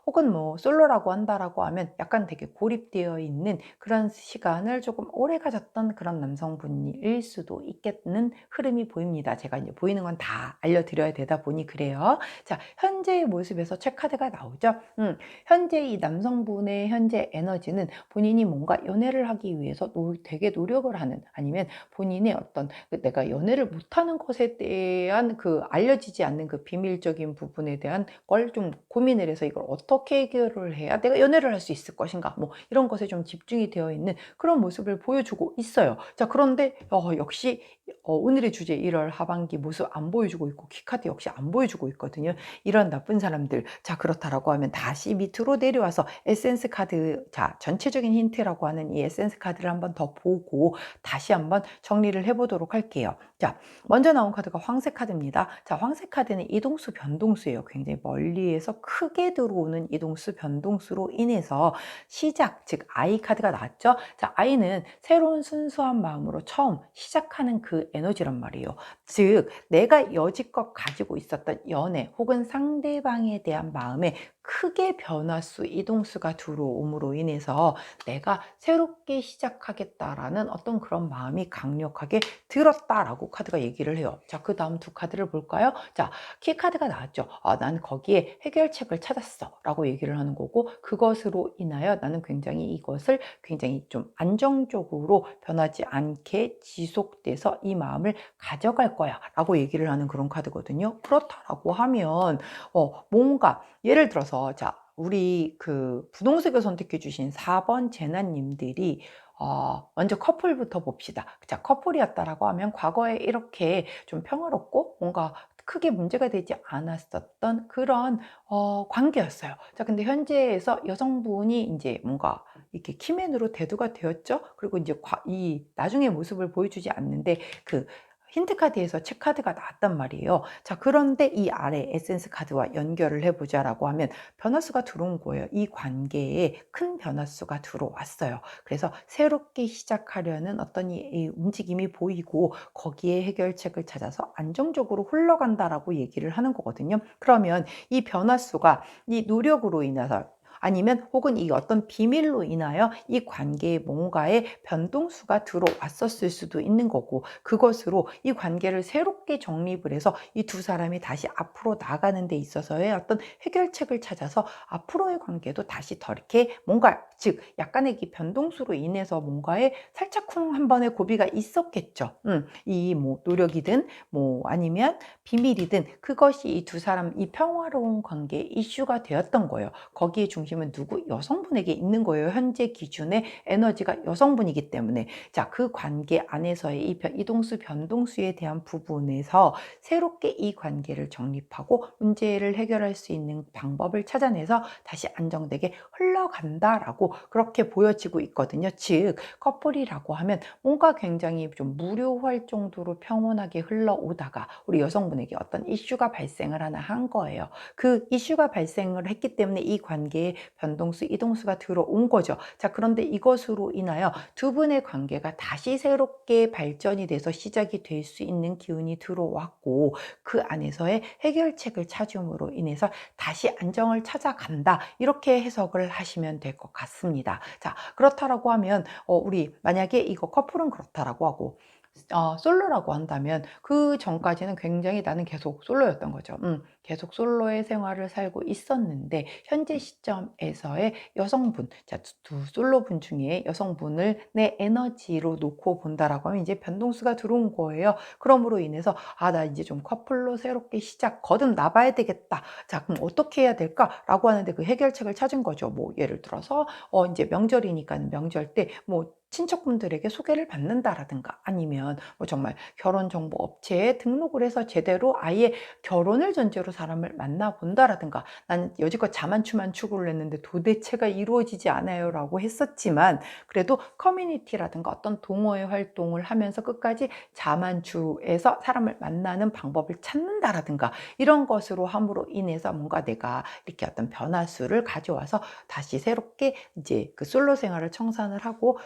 혹은 뭐 솔로라고 한다라고 하면 약간 되게 고립되어 있는 그런 시간을 조금 오래 가졌던 그런 남성분일 수도 있겠는 흐름이 보입니다. 제가 이제 보이는 건 다 알려드려야 되다 보니 그래요. 자, 현재의 모습에서 체크카드가 나오죠. 현재 이 남성분의 현재 에너지는 본인이 뭔가 연애를 하기 위해서 되게 노력을 하는 아니면 본인의 어떤 내가 연애를 못하는 것에 대한 그 알려지지 않는 그 비밀적인 부분에 대한 걸 좀 고민을 해서 이걸 어떻게 해결을 해야 내가 연애를 할 수 있을 것인가 뭐 이런 것에 좀 집중이 되어 있는 그런 모습을 보여주고 있어요. 자, 그런데 역시 오늘의 주제 1월 하반기 모습 안 보여주고 있고 키카드 역시 안 보여주고 있거든요. 이런 나쁜 사람들 자 그렇다라고 하면 다시 밑으로 내려와서 에센스 카드, 자, 전체적인 힌트라고 하는 이 에센스 카드를 한번 더 보고 다시 한번 정리를 해보도록 할게요. 자, 먼저 나온 카드가 황색 카드입니다. 자, 황색 카드는 이동수 변동수예요. 굉장히 멀리에서 크게 들어오는 이동수 변동수로 인해서 시작, 즉 I 카드가 나왔죠. 자, I는 새로운 순수한 마음으로 처음 시작하는 그 에너지란 말이에요. 즉 내가 여지껏 가지고 있었던 연애 혹은 상대방에 대한 마음에 크게 변화수, 이동수가 들어옴으로 인해서 내가 새롭게 시작하겠다라는 어떤 그런 마음이 강력하게 들었다라고 카드가 얘기를 해요. 자, 그 다음 두 카드를 볼까요? 자, 키 카드가 나왔죠. 난 거기에 해결책을 찾았어 라고 얘기를 하는 거고, 그것으로 인하여 나는 굉장히 이것을 굉장히 좀 안정적으로 변하지 않게 지속돼서 이 마음을 가져갈 거야 라고 얘기를 하는 그런 카드거든요. 그렇다라고 하면 뭔가 예를 들어서, 자, 우리 그 분홍색을 선택해 주신 4번 제나님들이 먼저 커플부터 봅시다. 자, 커플이었다라고 하면 과거에 이렇게 좀 평화롭고 뭔가 크게 문제가 되지 않았었던 그런 관계였어요. 자, 근데 현재에서 여성분이 이제 뭔가 이렇게 키맨으로 대두가 되었죠. 그리고 이제 이 나중의 모습을 보여주지 않는데 그 힌트 카드에서 책 카드가 나왔단 말이에요. 자, 그런데 이 아래 에센스 카드와 연결을 해보자라고 하면 변화수가 들어온 거예요. 이 관계에 큰 변화수가 들어왔어요. 그래서 새롭게 시작하려는 어떤 이 움직임이 보이고 거기에 해결책을 찾아서 안정적으로 흘러간다라고 얘기를 하는 거거든요. 그러면 이 변화수가 이 노력으로 인해서 아니면 혹은 이 어떤 비밀로 인하여 이 관계에 뭔가의 변동수가 들어왔었을 수도 있는 거고, 그것으로 이 관계를 새롭게 정립을 해서 이 두 사람이 다시 앞으로 나가는 데 있어서의 어떤 해결책을 찾아서 앞으로의 관계도 다시 더 이렇게 뭔가, 즉 약간의 이 변동수로 인해서 뭔가에 살짝쿵 한 번의 고비가 있었겠죠. 이 뭐 노력이든 뭐 아니면 비밀이든 그것이 이 두 사람 이 평화로운 관계의 이슈가 되었던 거예요. 거기에 중심은 누구? 여성분에게 있는 거예요. 현재 기준의 에너지가 여성분이기 때문에. 자, 그 관계 안에서의 이 이동수 변동수에 대한 부분에서 새롭게 이 관계를 정립하고 문제를 해결할 수 있는 방법을 찾아내서 다시 안정되게 흘러간다라고 그렇게 보여지고 있거든요. 즉 커플이라고 하면 뭔가 굉장히 좀 무료할 정도로 평온하게 흘러오다가 우리 여성분에게 어떤 이슈가 발생을 하나 한 거예요. 그 이슈가 발생을 했기 때문에 이 관계에 변동수, 이동수가 들어온 거죠. 자, 그런데 이것으로 인하여 두 분의 관계가 다시 새롭게 발전이 돼서 시작이 될 수 있는 기운이 들어왔고, 그 안에서의 해결책을 찾음으로 인해서 다시 안정을 찾아간다. 이렇게 해석을 하시면 될 것 같습니다. 자, 그렇다라고 하면 우리 만약에 이거 커플은 그렇다라고 하고 솔로라고 한다면 그 전까지는 굉장히 나는 계속 솔로였던 거죠. 계속 솔로의 생활을 살고 있었는데 현재 시점에서의 여성분, 자, 두 솔로분 중에 여성분을 내 에너지로 놓고 본다라고 하면 이제 변동수가 들어온 거예요. 그러므로 인해서 나 이제 좀 커플로 새롭게 시작 거듭 나봐야 되겠다. 자, 그럼 어떻게 해야 될까라고 하는데 그 해결책을 찾은 거죠. 뭐 예를 들어서 이제 명절이니까 명절 때 뭐 친척분들에게 소개를 받는다라든가 아니면 뭐 정말 결혼정보업체에 등록을 해서 제대로 아예 결혼을 전제로 사람을 만나본다라든가, 나는 여지껏 자만추만 추구를 했는데 도대체가 이루어지지 않아요 라고 했었지만 그래도 커뮤니티라든가 어떤 동호회 활동을 하면서 끝까지 자만추에서 사람을 만나는 방법을 찾는다라든가 이런 것으로 함으로 인해서 뭔가 내가 이렇게 어떤 변화수를 가져와서 다시 새롭게 이제 그 솔로 생활을 청산을 하고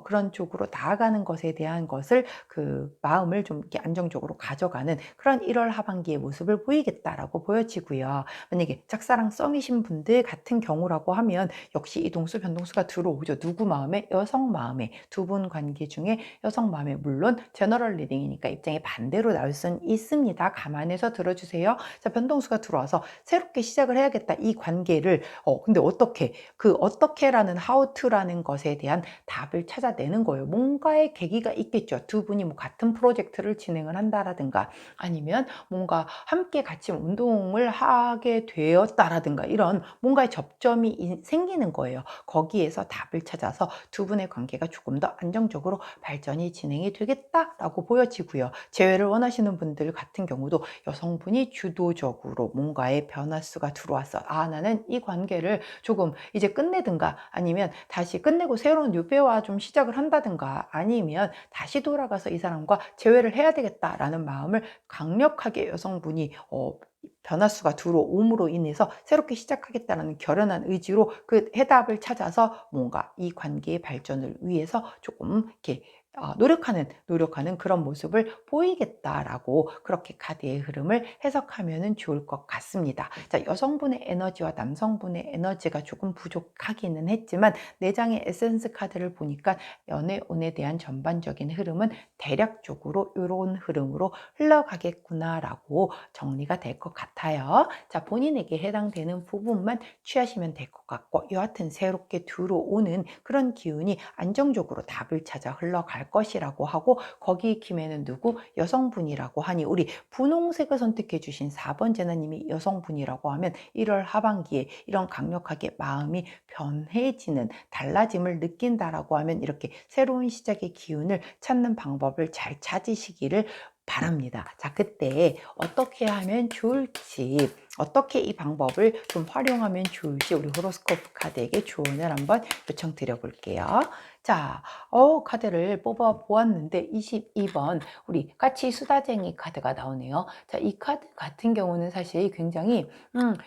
그런 쪽으로 나아가는 것에 대한 것을 그 마음을 좀 이렇게 안정적으로 가져가는 그런 1월 하반기의 모습을 보이겠다라고 보여지고요. 만약에 짝사랑 썸이신 분들 같은 경우라고 하면 역시 이동수 변동수가 들어오죠. 누구 마음에? 여성 마음에. 두 분 관계 중에 여성 마음에. 물론 제너럴 리딩이니까 입장이 반대로 나올 수는 있습니다. 감안해서 들어주세요. 자, 변동수가 들어와서 새롭게 시작을 해야겠다. 이 관계를 근데 어떻게? 그 어떻게라는 how to라는 것에 대한 답을 찾아 찾아내는 거예요. 뭔가의 계기가 있겠죠. 두 분이 뭐 같은 프로젝트를 진행을 한다라든가 아니면 뭔가 함께 같이 운동을 하게 되었다라든가 이런 뭔가의 접점이 생기는 거예요. 거기에서 답을 찾아서 두 분의 관계가 조금 더 안정적으로 발전이 진행이 되겠다라고 보여지고요. 재회를 원하시는 분들 같은 경우도 여성분이 주도적으로 뭔가의 변화수가 들어왔어. 아, 나는 이 관계를 조금 이제 끝내든가 아니면 다시 끝내고 새로운 뉴페와 좀 시작을 한다든가 아니면 다시 돌아가서 이 사람과 재회를 해야 되겠다라는 마음을 강력하게 여성분이 변화수가 들어옴으로 인해서 새롭게 시작하겠다는 결연한 의지로 그 해답을 찾아서 뭔가 이 관계의 발전을 위해서 조금 이렇게 노력하는 그런 모습을 보이겠다라고 그렇게 카드의 흐름을 해석하면 좋을 것 같습니다. 자, 여성분의 에너지와 남성분의 에너지가 조금 부족하기는 했지만 4장의 에센스 카드를 보니까 연애운에 대한 전반적인 흐름은 대략적으로 이런 흐름으로 흘러가겠구나라고 정리가 될 것 같아요. 자, 본인에게 해당되는 부분만 취하시면 될 것 같고 여하튼 새롭게 들어오는 그런 기운이 안정적으로 답을 찾아 흘러갈 것이라고 하고 거기 김에는 누구? 여성분이라고 하니 우리 분홍색을 선택해 주신 4번 제나님이 여성분이라고 하면 1월 하반기에 이런 강력하게 마음이 변해지는 달라짐을 느낀다라고 하면 이렇게 새로운 시작의 기운을 찾는 방법을 잘 찾으시기를 바랍니다. 자, 그때 어떻게 하면 좋을지, 어떻게 이 방법을 좀 활용하면 좋을지 우리 호로스코프 카드에게 조언을 한번 요청드려 볼게요. 자, 카드를 뽑아 보았는데 22번 우리 까치 수다쟁이 카드가 나오네요. 자, 이 카드 같은 경우는 사실 굉장히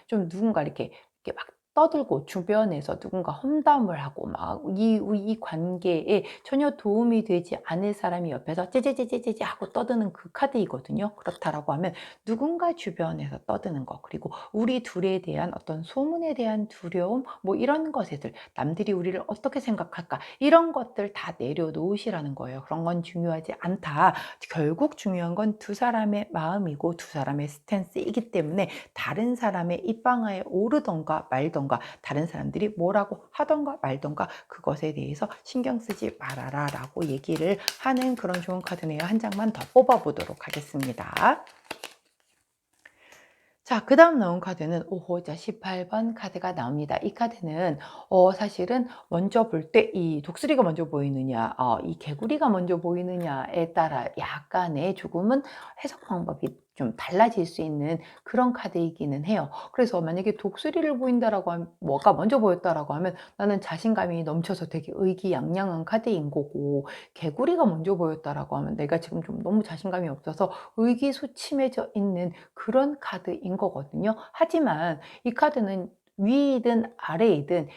좀 누군가 이렇게 막 떠들고 주변에서 누군가 험담을 하고 막 이 관계에 전혀 도움이 되지 않을 사람이 옆에서 째째째째째 하고 떠드는 그 카드이거든요. 그렇다라고 하면 누군가 주변에서 떠드는 거 그리고 우리 둘에 대한 어떤 소문에 대한 두려움 뭐 이런 것들 남들이 우리를 어떻게 생각할까 이런 것들 다 내려놓으시라는 거예요. 그런 건 중요하지 않다. 결국 중요한 건 두 사람의 마음이고 두 사람의 스탠스이기 때문에 다른 사람의 입방아에 오르던가 말던가 다른 사람들이 뭐라고 하던가 말던가 그것에 대해서 신경 쓰지 말아라 라고 얘기를 하는 그런 좋은 카드네요. 한 장만 더 뽑아보도록 하겠습니다. 자, 그 다음 나온 카드는 오호자 18번 카드가 나옵니다. 이 카드는 사실은 먼저 볼 때 이 독수리가 먼저 보이느냐 이 개구리가 먼저 보이느냐에 따라 약간의 조금은 해석 방법이 좀 달라질 수 있는 그런 카드이기는 해요. 그래서 만약에 독수리를 보인다라고 하면 뭐가 먼저 보였다라고 하면 나는 자신감이 넘쳐서 되게 의기양양한 카드인 거고 개구리가 먼저 보였다라고 하면 내가 지금 좀 너무 자신감이 없어서 의기소침해져 있는 그런 카드인 거거든요. 하지만 이 카드는 위이든 아래이든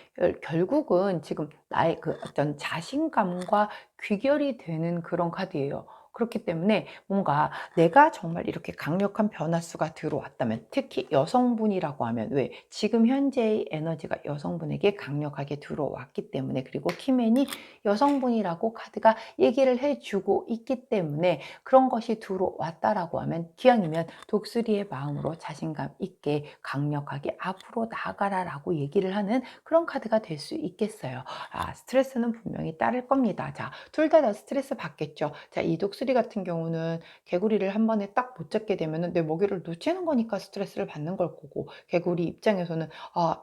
결국은 지금 나의 그 어떤 자신감과 귀결이 되는 그런 카드예요. 그렇기 때문에 뭔가 내가 정말 이렇게 강력한 변화수가 들어왔다면 특히 여성분이라고 하면 왜 지금 현재의 에너지가 여성분에게 강력하게 들어왔기 때문에 그리고 키맨이 여성분이라고 카드가 얘기를 해주고 있기 때문에 그런 것이 들어왔다라고 하면 기왕이면 독수리의 마음으로 자신감 있게 강력하게 앞으로 나아가라라고 얘기를 하는 그런 카드가 될 수 있겠어요. 스트레스는 분명히 따를 겁니다. 자, 둘 다 스트레스 받겠죠. 자, 이 독수리 같은 경우는 개구리를 한 번에 딱 못 잡게 되면 내 먹이를 놓치는 거니까 스트레스를 받는 걸 거고 개구리 입장에서는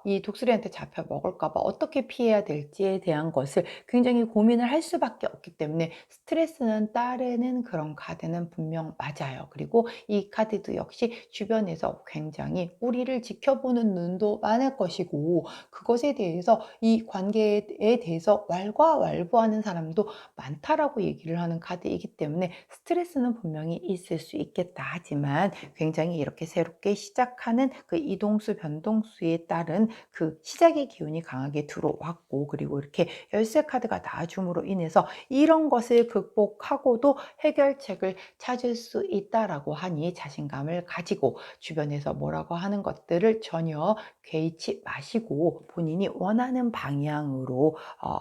이 독수리한테 잡혀 먹을까 봐 어떻게 피해야 될지에 대한 것을 굉장히 고민을 할 수밖에 없기 때문에 스트레스는 따르는 그런 카드는 분명 맞아요. 그리고 이 카드도 역시 주변에서 굉장히 우리를 지켜보는 눈도 많을 것이고 그것에 대해서 이 관계에 대해서 왈가왈부하는 사람도 많다라고 얘기를 하는 카드이기 때문에 스트레스는 분명히 있을 수 있겠다 하지만 굉장히 이렇게 새롭게 시작하는 그 이동수 변동수에 따른 그 시작의 기운이 강하게 들어왔고 그리고 이렇게 열쇠 카드가 나와줌으로 인해서 이런 것을 극복하고도 해결책을 찾을 수 있다라고 하니 자신감을 가지고 주변에서 뭐라고 하는 것들을 전혀 개의치 마시고 본인이 원하는 방향으로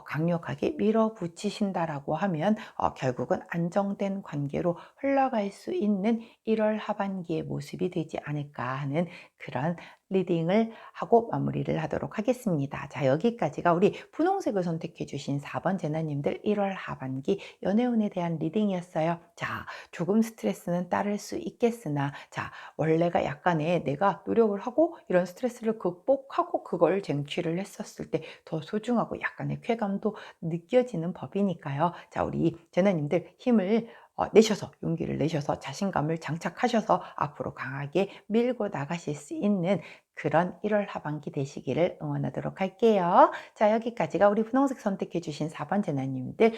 강력하게 밀어붙이신다라고 하면 결국은 안정된 관계로 흘러갈 수 있는 1월 하반기의 모습이 되지 않을까 하는 그런 리딩을 하고 마무리를 하도록 하겠습니다. 자, 여기까지가 우리 분홍색을 선택해 주신 4번 제나님들 1월 하반기 연애운에 대한 리딩이었어요. 자, 조금 스트레스는 따를 수 있겠으나, 자, 원래가 약간의 내가 노력을 하고 이런 스트레스를 극복하고 그걸 쟁취를 했었을 때 더 소중하고 약간의 쾌감도 느껴지는 법이니까요. 자, 우리 제나님들 힘을 내셔서, 용기를 내셔서 자신감을 장착하셔서 앞으로 강하게 밀고 나가실 수 있는 그런 1월 하반기 되시기를 응원하도록 할게요. 자, 여기까지가 우리 분홍색 선택해 주신 4번 제나님들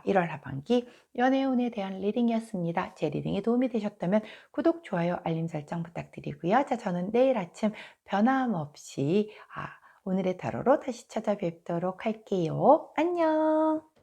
1월 하반기 연애운에 대한 리딩이었습니다. 제 리딩이 도움이 되셨다면 구독, 좋아요, 알림 설정 부탁드리고요. 자, 저는 내일 아침 변함없이 오늘의 타로로 다시 찾아뵙도록 할게요. 안녕.